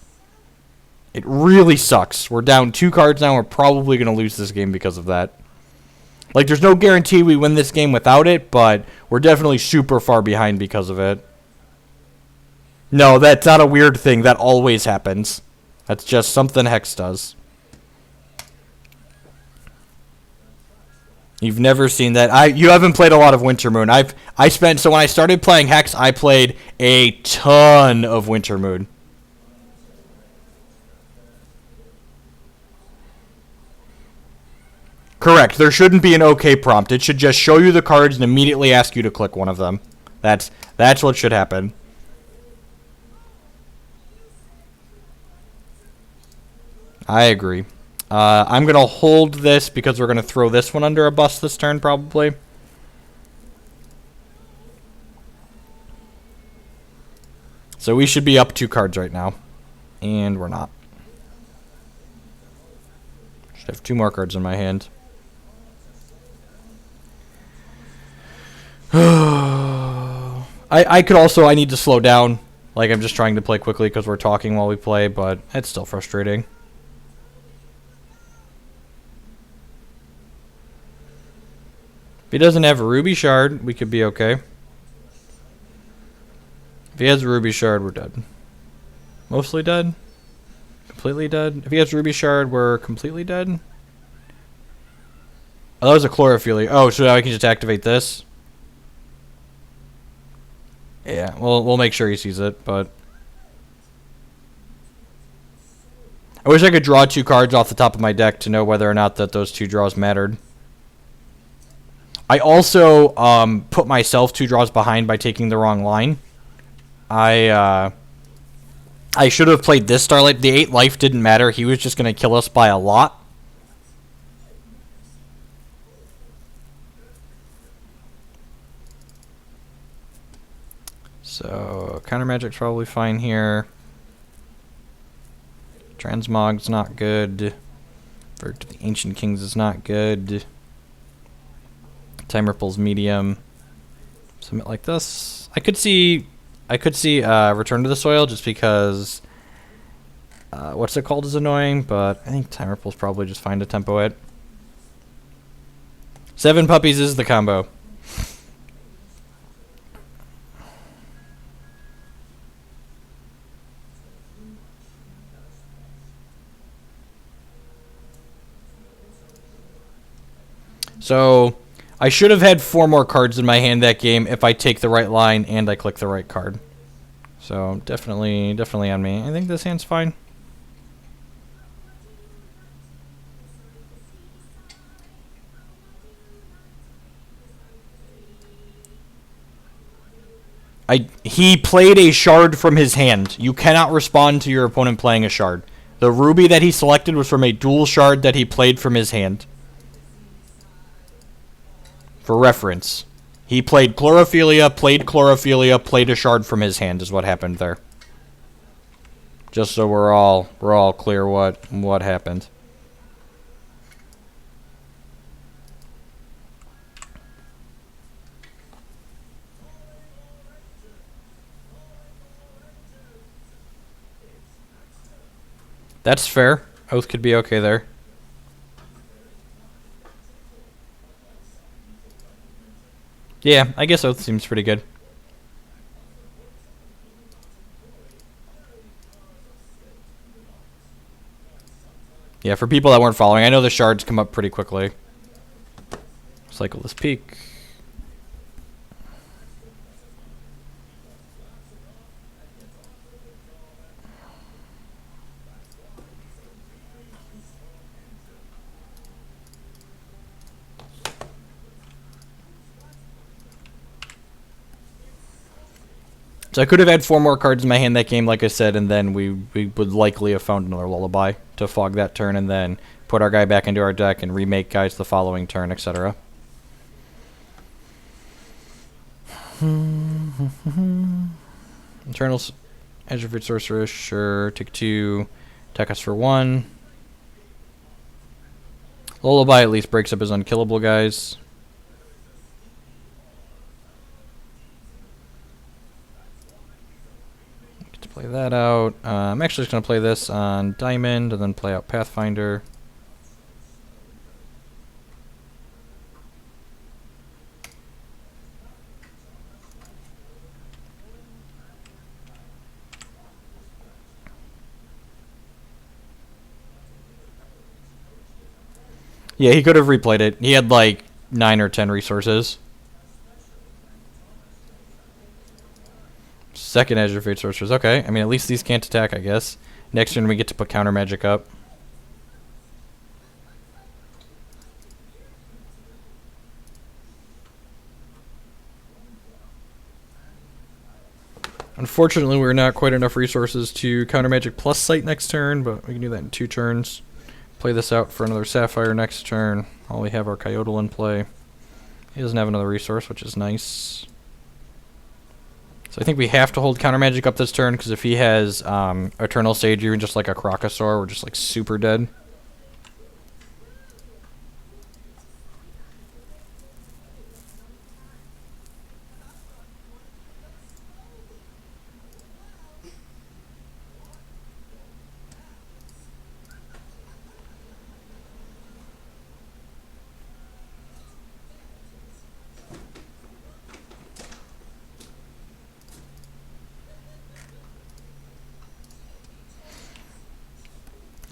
It really sucks. We're down 2 cards now. We're probably going to lose this game because of that. Like, there's no guarantee we win this game without it, but we're definitely super far behind because of it. No, that's not a weird thing. That always happens. That's just something Hex does. You've never seen that. You haven't played a lot of Wintermoon. So when I started playing Hex, I played a ton of Wintermoon. Correct. There shouldn't be an OK prompt. It should just show you the cards and immediately ask you to click one of them. That's what should happen. I agree. I'm going to hold this because we're going to throw this one under a bus this turn, probably. So we should be up 2 cards right now. And we're not. Should have 2 more cards in my hand. I could also, I need to slow down. Like, I'm just trying to play quickly because we're talking while we play, but it's still frustrating. If he doesn't have a Ruby Shard, we could be okay. If he has a Ruby Shard, we're dead. Mostly dead? Completely dead? If he has Ruby Shard, we're completely dead? Oh, that was a Chlorophyll. Oh, so now I can just activate this? Yeah, we'll make sure he sees it, but... I wish I could draw 2 cards off the top of my deck to know whether or not that those 2 draws mattered. I also put myself 2 draws behind by taking the wrong line. I should have played this Starlight. The 8 life didn't matter. He was just going to kill us by a lot. So, Counter Magic's probably fine here. Transmog's not good. Verdict of the Ancient Kings is not good. Time Ripple's medium. Submit like this. I could see Return to the Soil just because what's it called is annoying, but I think Time Ripple's probably just fine to tempo it. 7 puppies is the combo. So, I should have had 4 more cards in my hand that game if I take the right line and I click the right card. So, definitely on me. I think this hand's fine. He played a shard from his hand. You cannot respond to your opponent playing a shard. The ruby that he selected was from a dual shard that he played from his hand. For reference, he played Chlorophyll, played a shard from his hand is what happened there. Just so we're all clear what happened. That's fair. Oath could be okay there. Yeah, I guess Oath seems pretty good. Yeah, for people that weren't following, I know the shards come up pretty quickly. Cycle this peak. So I could have had 4 more cards in my hand that game, like I said, and then we would likely have found another lullaby to fog that turn, and then put our guy back into our deck and remake guys the following turn, etc. Internals, Edge of Sorceress, sure. Take 2, attack us for 1. Lullaby at least breaks up his unkillable guys. Get to play that out. I'm actually just going to play this on Diamond and then play out Pathfinder. Yeah, he could have replayed it. He had like 9 or 10 resources. Second Edge of Fate Sorcerers. Okay, I mean, at least these can't attack, I guess. Next turn we get to put counter magic up. Unfortunately, we're not quite enough resources to counter magic plus sight next turn, but we can do that in 2 turns. Play this out for another Sapphire next turn. While we have our Coyote in play. He doesn't have another resource, which is nice. So I think we have to hold counter magic up this turn, because if he has Eternal Sage, even just like a Crocosaur, we're just like super dead.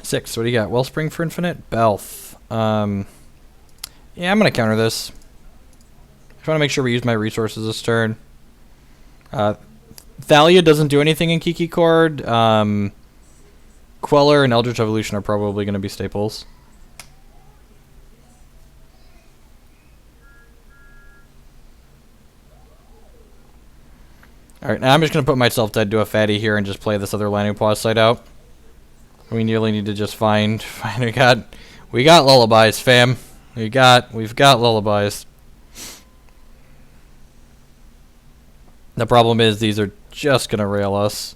Six. What do you got? Wellspring for Infinite? Belth. Yeah, I'm going to counter this. I just want to make sure we use my resources this turn. Thalia doesn't do anything in Kiki Chord. Queller and Eldritch Evolution are probably going to be staples. Alright, now I'm just going to put myself dead to a fatty here and just play this other Landing Pause site out. We nearly need to just find we got lullabies, fam. We've got lullabies. The problem is these are just gonna rail us.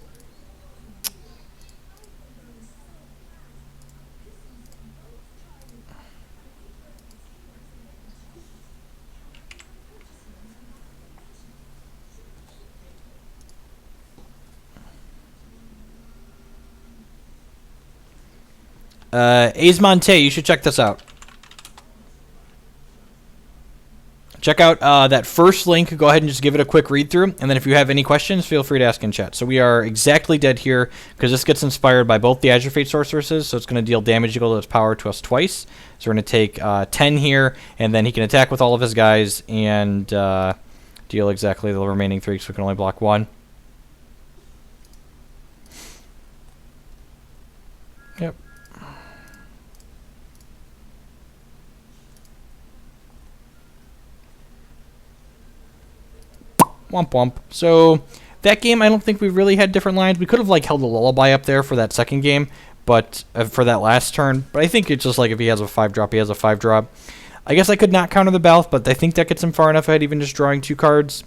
Azemonte, you should check this out. Check out that first link. Go ahead and just give it a quick read through. And then if you have any questions, feel free to ask in chat. So we are exactly dead here because this gets inspired by both the Azure Fate Sorceresses. So it's going to deal damage equal to its power to us twice. So we're going to take 10 here. And then he can attack with all of his guys and deal exactly the remaining 3 so we can only block 1. Yep. Womp womp. So that game, I don't think we really had different lines. We could have like held a lullaby up there for that second game, but for that last turn. But I think it's just like if he has a 5-drop, he has a 5-drop. I guess I could not counter the Balth, but I think that gets him far enough ahead, even just drawing 2 cards.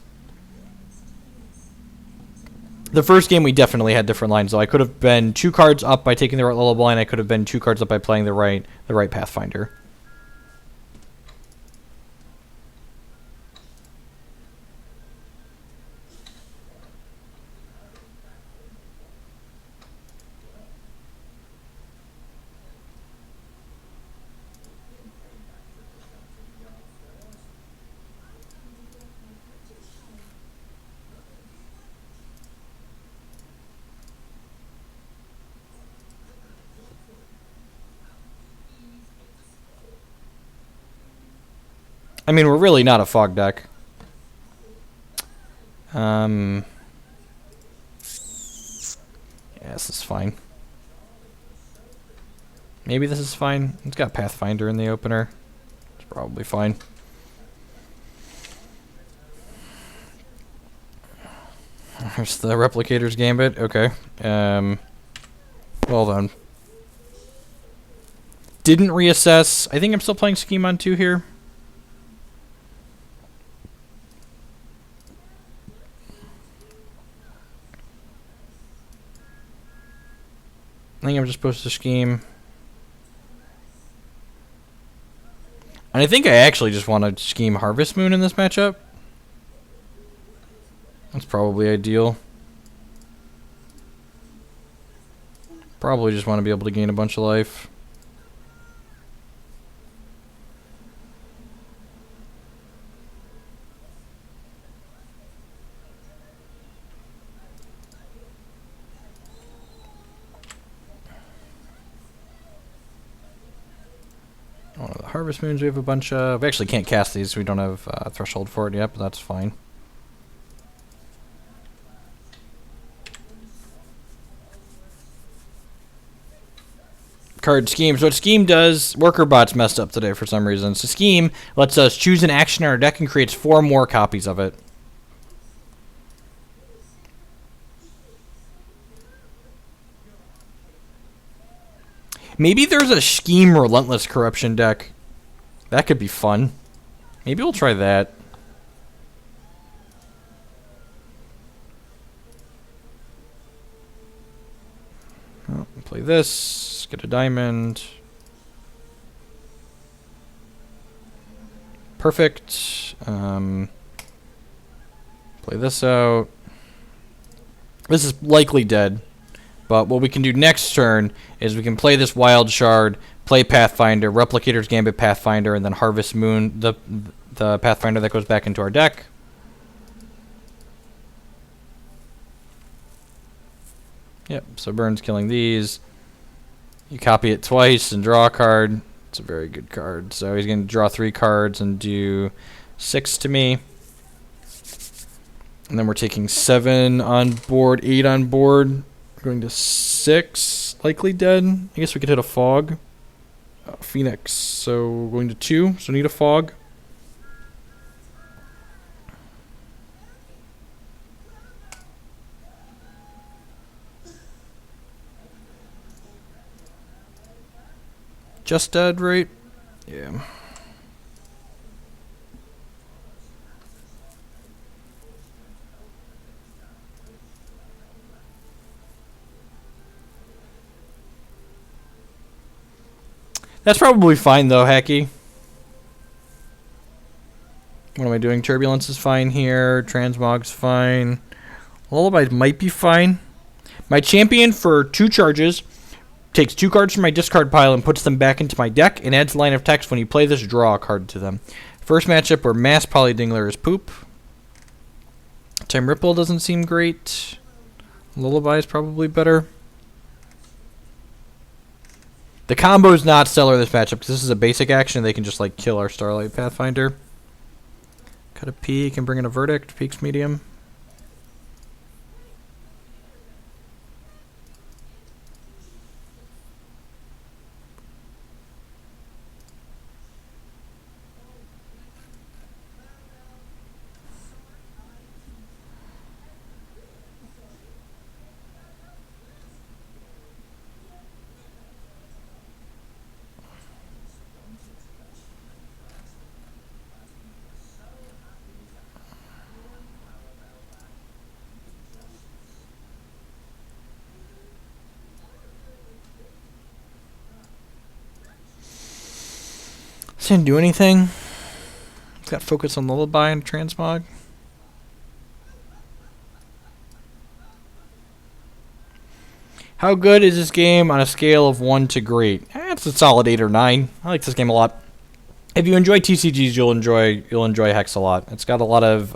The first game we definitely had different lines, though. I could have been 2 cards up by taking the right lullaby, and I could have been 2 cards up by playing the right Pathfinder. I mean, we're really not a fog deck. Yeah, this is fine. Maybe this is fine. It's got Pathfinder in the opener. It's probably fine. There's the Replicators Gambit. Okay. Well then. didn't reassess. I think I'm still playing Scheme on 2 here. I think I'm just supposed to Scheme. And I think I actually just want to Scheme Harvest Moon in this matchup. That's probably ideal. Probably just want to be able to gain a bunch of life. Oh, the Harvest Moons we have a bunch of. We actually can't cast these. We don't have a threshold for it yet, but that's fine. Card Scheme. So what Scheme does, Worker Bot's messed up today for some reason. So Scheme lets us choose an action in our deck and creates 4 more copies of it. Maybe there's a Scheme Relentless Corruption deck. That could be fun. Maybe we'll try that. Oh, play this. Get a diamond. Perfect. Play this out. This is likely dead. But what we can do next turn is we can play this Wild Shard, play Pathfinder, Replicators Gambit Pathfinder, and then Harvest Moon, the Pathfinder that goes back into our deck. Yep, so Burn's killing these. You copy it twice and draw a card. It's a very good card. So he's going to draw 3 cards and do 6 to me. And then we're taking 7 on board, 8 on board. Going to 6, likely dead. I guess we could hit a Fog. Phoenix, so going to 2, so need a Fog. Just dead, right? Yeah. That's probably fine, though, Hacky. What am I doing? Turbulence is fine here. Transmog's fine. Lullaby might be fine. My champion for 2 charges takes 2 cards from my discard pile and puts them back into my deck and adds line of text when you play this, draw a card to them. First matchup where Mass Polydingler is poop. Time Ripple doesn't seem great. Lullaby is probably better. The combo is not stellar in this matchup because this is a basic action. They can just like kill our Starlight Pathfinder. Cut a peak and bring in a Verdict. Peak's medium. This didn't do anything. It's got focus on Lullaby and Transmog. How good is this game on a scale of 1 to great? It's a solid 8 or 9. I like this game a lot. If you enjoy TCGs, you'll enjoy Hex a lot. It's got a lot of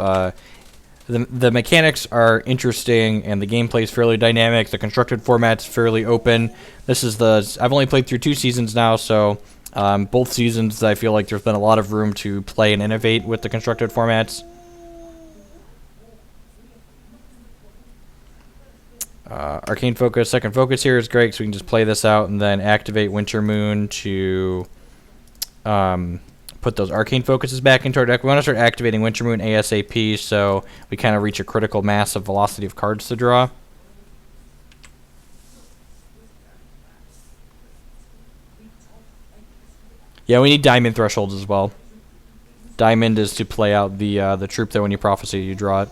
the mechanics are interesting and the gameplay is fairly dynamic. The constructed format's fairly open. I've only played through 2 seasons now, so both seasons I feel like there's been a lot of room to play and innovate with the constructed formats. Arcane Focus, second focus here is great, so we can just play this out and then activate Winter Moon to put those Arcane Focuses back into our deck. We want to start activating Winter Moon ASAP so we kind of reach a critical mass of velocity of cards to draw. Yeah, we need diamond thresholds as well. Diamond is to play out the troop that when you prophecy, you draw it.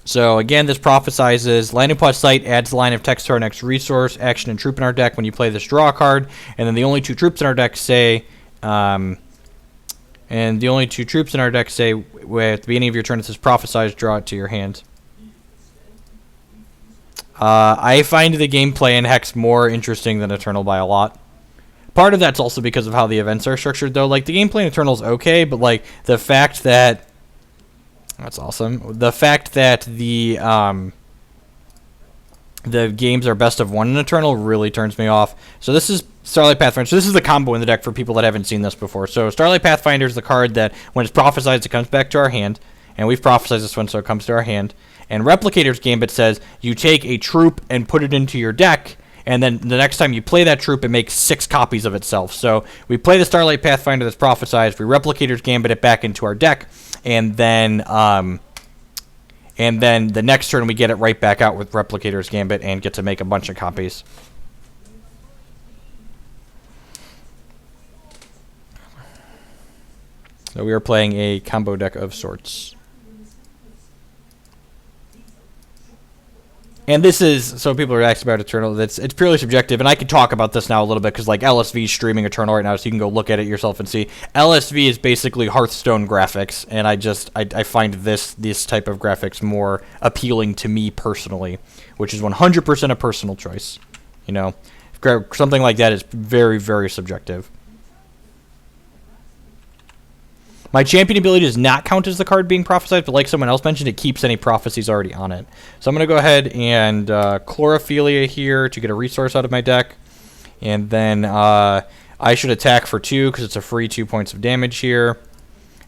So again, this prophesizes Landing Pod Site adds a line of text to our next resource, action, and troop in our deck when you play this draw card. And then the only two troops in our deck say, at the beginning of your turn, it says prophesize, draw it to your hand. I find the gameplay in Hex more interesting than Eternal by a lot. Part of that's also because of how the events are structured, though. Like, the gameplay in Eternal is okay, but, like, the fact that... That's awesome. The fact that the games are best of one in Eternal really turns me off. So this is Starlight Pathfinder. So this is the combo in the deck for people that haven't seen this before. So Starlight Pathfinder is the card that, when it's prophesized, it comes back to our hand. And we've prophesized this one, so it comes to our hand. And Replicators Gambit says you take a troop and put it into your deck, and then the next time you play that troop, it makes 6 copies of itself. So we play the Starlight Pathfinder that's prophesized, we Replicators Gambit it back into our deck, and then the next turn we get it right back out with Replicators Gambit and get to make a bunch of copies. So we are playing a combo deck of sorts. And this is, so people are asking about Eternal, it's purely subjective, and I can talk about this now a little bit, because, like, LSV is streaming Eternal right now, so you can go look at it yourself and see. LSV is basically Hearthstone graphics, and I find this type of graphics more appealing to me personally, which is 100% a personal choice. You know, something like that is very, very subjective. My champion ability does not count as the card being prophesied, but like someone else mentioned, it keeps any prophecies already on it. So I'm going to go ahead and Chlorophilia here to get a resource out of my deck. And then I should attack for 2 because it's a free 2 points of damage here.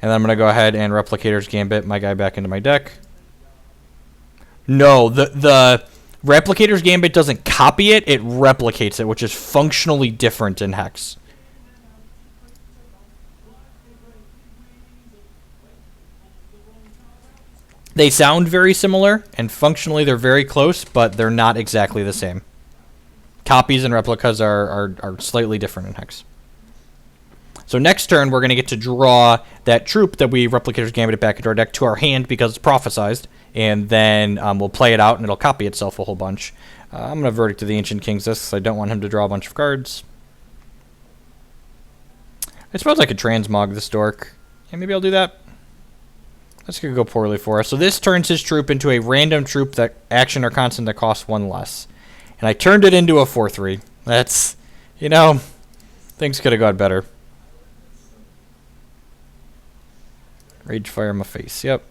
And then I'm going to go ahead and Replicators Gambit my guy back into my deck. No, the Replicators Gambit doesn't copy it, it replicates it, which is functionally different in Hex. They sound very similar, and functionally they're very close, but they're not exactly the same. Copies and replicas are slightly different in Hex. So next turn, we're going to get to draw that troop that we Replicators Gambit back into our deck to our hand because it's prophesized, and then we'll play it out, and it'll copy itself a whole bunch. I'm going to Verdict to the Ancient Kings this, because I don't want him to draw a bunch of cards. I suppose I could transmog this dork. Yeah, maybe I'll do that. That's going to go poorly for us. So this turns his troop into a random troop that action or constant that costs 1 less. And I turned it into a 4/3. That's, you know, things could have gone better. Rage Fire in my face. Yep.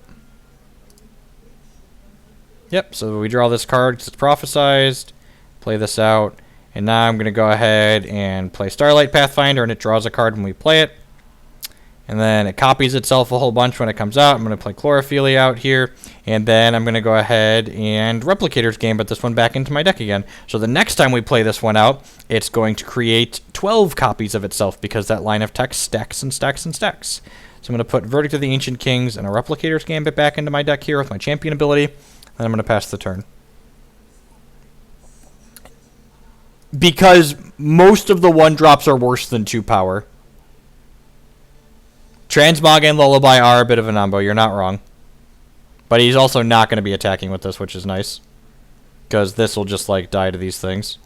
Yep, so we draw this card because it's prophesized. Play this out. And now I'm going to go ahead and play Starlight Pathfinder, and it draws a card when we play it. And then it copies itself a whole bunch when it cocomes out. I'm going to play Chlorophilia out here. And then I'm going to go ahead and Replicators Gambit this one back into my deck again. So the next time we play this one out, it's going to create 12 copies of itself because that line of text stacks and stacks and stacks. So I'm going to put Verdict of the Ancient Kings and a Replicators Gambit back into my deck here with my champion ability. And I'm going to pass the turn. Because most of the 1-drops are worse than 2 power. Transmog and Lullaby are a bit of a numbo, you're not wrong. But he's also not going to be attacking with this, which is nice. Because this will just, like, die to these things.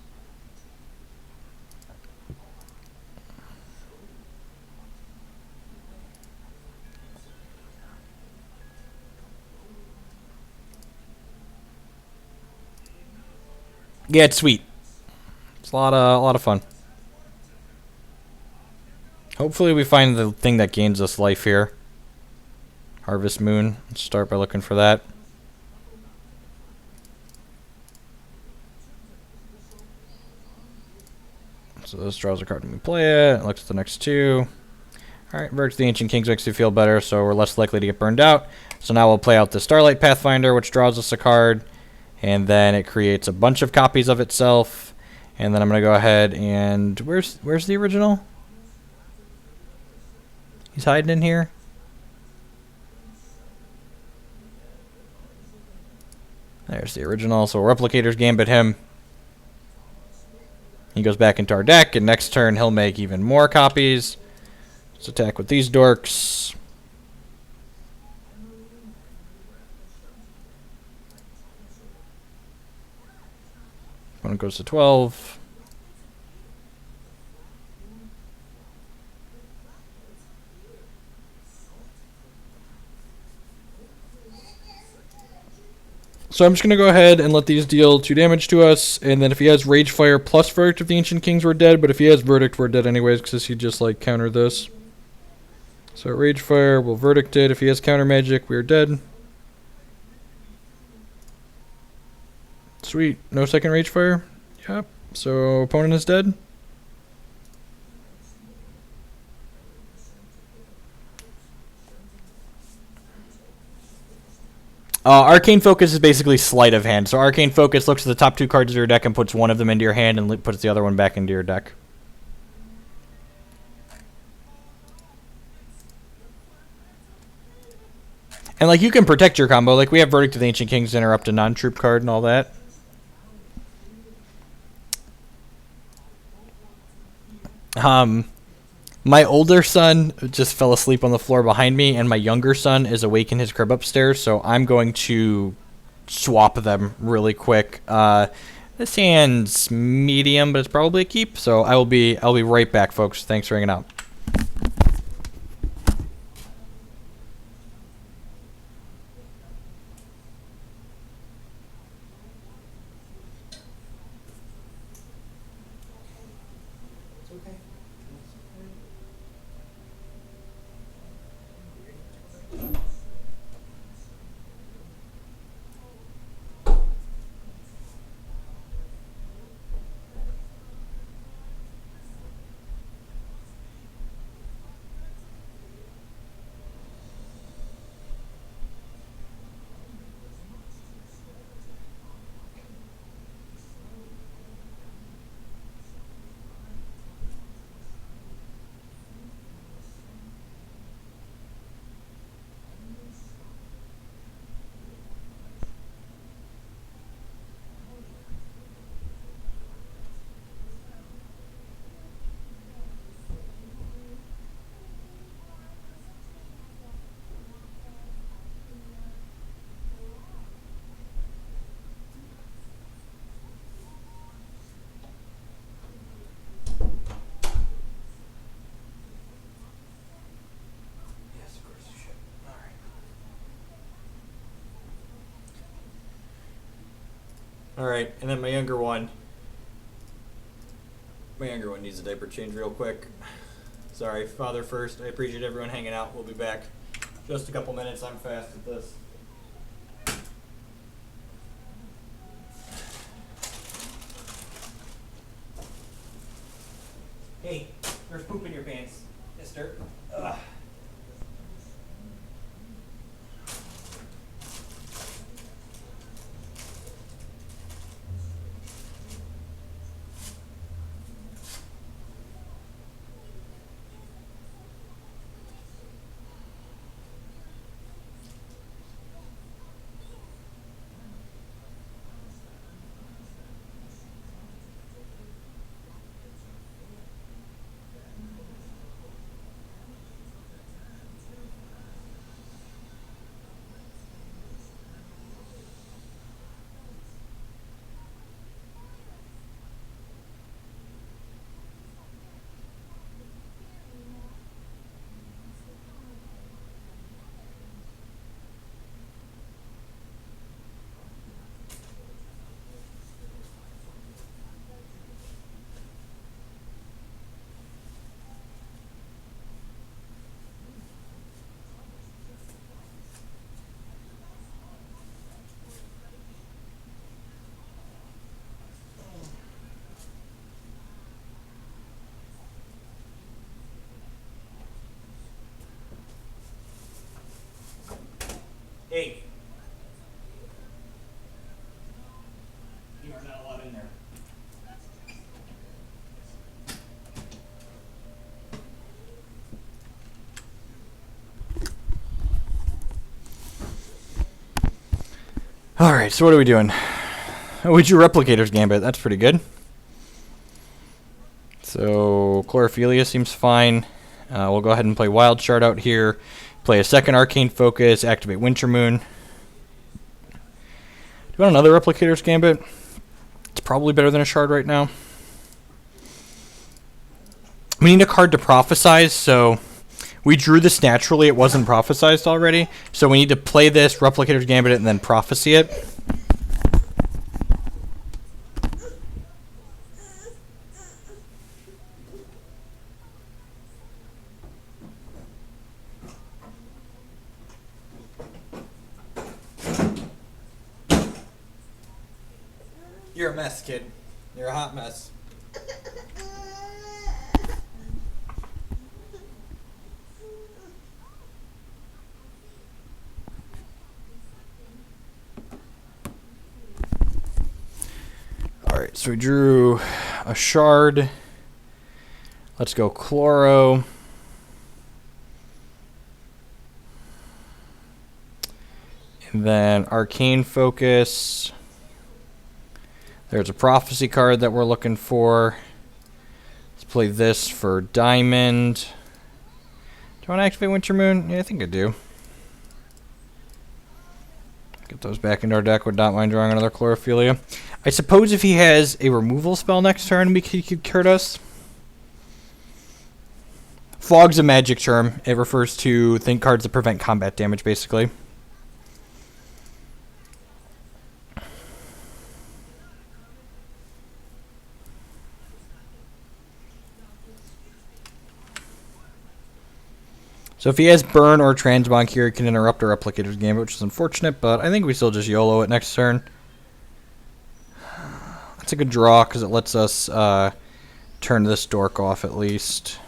Yeah, it's sweet. It's a lot of fun. Hopefully we find the thing that gains us life here. Harvest Moon. Let's start by looking for that. So this draws a card when we play it. Looks at the next 2. Alright, Verge the Ancient Kings makes you feel better, so we're less likely to get burned out. So now we'll play out the Starlight Pathfinder, which draws us a card. And then it creates a bunch of copies of itself. And then I'm going to go ahead and... Where's the original? He's hiding in here. There There's the original. So Replicators Gambit him. He goes back into our deck, and next turn he'll make even more copies. Let's attack with these dorks. One goes to 12. So I'm just going to go ahead and let these deal 2 damage to us, and then if he has Rage Fire plus Verdict of the Ancient Kings, we're dead, but if he has Verdict, we're dead anyways, because he just, like, countered this. So Rage Fire, we'll Verdict it. If he has Counter Magic, we're dead. Sweet. No second Rage Fire? Yep. So opponent is dead. Arcane Focus is basically sleight of hand. So Arcane Focus looks at the top 2 cards of your deck and puts one of them into your hand and puts the other one back into your deck. And, like, you can protect your combo. Like, we have Verdict of the Ancient Kings, interrupt a non-troop card and all that. My older son just fell asleep on the floor behind me, and my younger son is awake in his crib upstairs, so I'm going to swap them really quick. This hand's medium, but it's probably a keep, so I'll be right back, folks. Thanks for hanging out. It's okay. Yes, of course you should. Alright, and then my younger one needs a diaper change real quick. Sorry, father first. I appreciate everyone hanging out. We'll be back just a couple minutes. I'm fast at this. Hey, there's poop in your pants, mister. Ugh. Alright, so what are we doing? Oh, we drew Replicators Gambit. That's pretty good. So, Chlorophilia seems fine. We'll go ahead and play Wild Shard out here. Play a second Arcane Focus, activate Winter Moon. Do you want another Replicators Gambit? It's probably better than a Shard right now. We need a card to prophesize, so we drew this naturally. It wasn't prophesized already. So we need to play this, Replicators Gambit it, and then prophecy it. You're a mess, kid. You're a hot mess. Alright, so we drew a Shard. Let's go Chloro. And then Arcane Focus. There's a Prophecy card that we're looking for. Let's play this for Diamond. Do I want to activate Winter Moon? Yeah, I think I do. Get those back into our deck with not mind drawing another Chlorophilia. I suppose if he has a removal spell next turn, he could cure us. Fog's a magic term. It refers to think cards that prevent combat damage, basically. So if he has Burn or Transmog here, he can interrupt our Replicator's Gambit, which is unfortunate, but I think we still just YOLO it next turn. That's a good draw, because it lets us turn this dork off at least.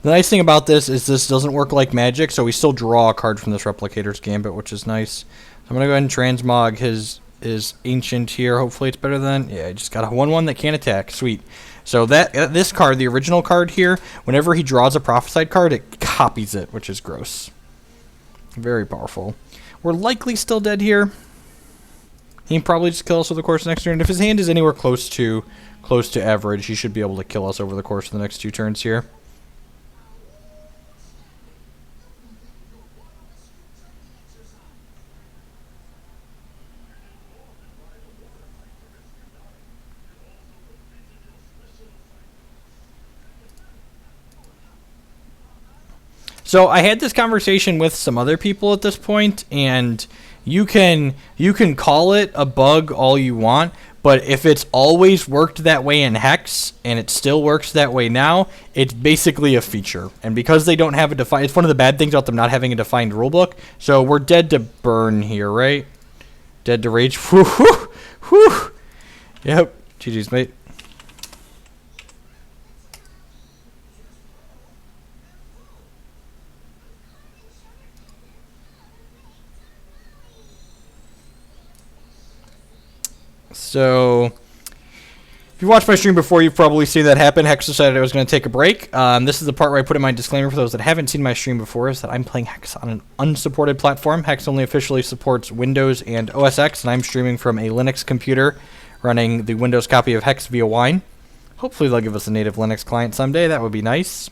The nice thing about this is this doesn't work like Magic, so we still draw a card from this Replicator's Gambit, which is nice. So I'm going to go ahead and Transmog his Ancient here. Hopefully it's better than... Yeah, I just got a 1/1 that can't attack. Sweet. So that this card, the original card here, whenever he draws a Prophesied card, it copies it, which is gross. Very powerful. We're likely still dead here. He can probably just kill us over the course of the next turn. If his hand is anywhere close to average, he should be able to kill us over the course of the next 2 turns here. So I had this conversation with some other people at this point, and you can call it a bug all you want, but if it's always worked that way in Hex, and it still works that way now, it's basically a feature. And because they don't have a defined... It's one of the bad things about them not having a defined rulebook. So we're dead to Burn here, right? Dead to Rage. Whew, whew, whew. Yep. GG's, mate. So, if you watched my stream before, you've probably seen that happen. Hex decided I was going to take a break. This is the part where I put in my disclaimer for those that haven't seen my stream before, is that I'm playing Hex on an unsupported platform. Hex only officially supports Windows and OS X, and I'm streaming from a Linux computer running the Windows copy of Hex via Wine. Hopefully they'll give us a native Linux client someday. That would be nice.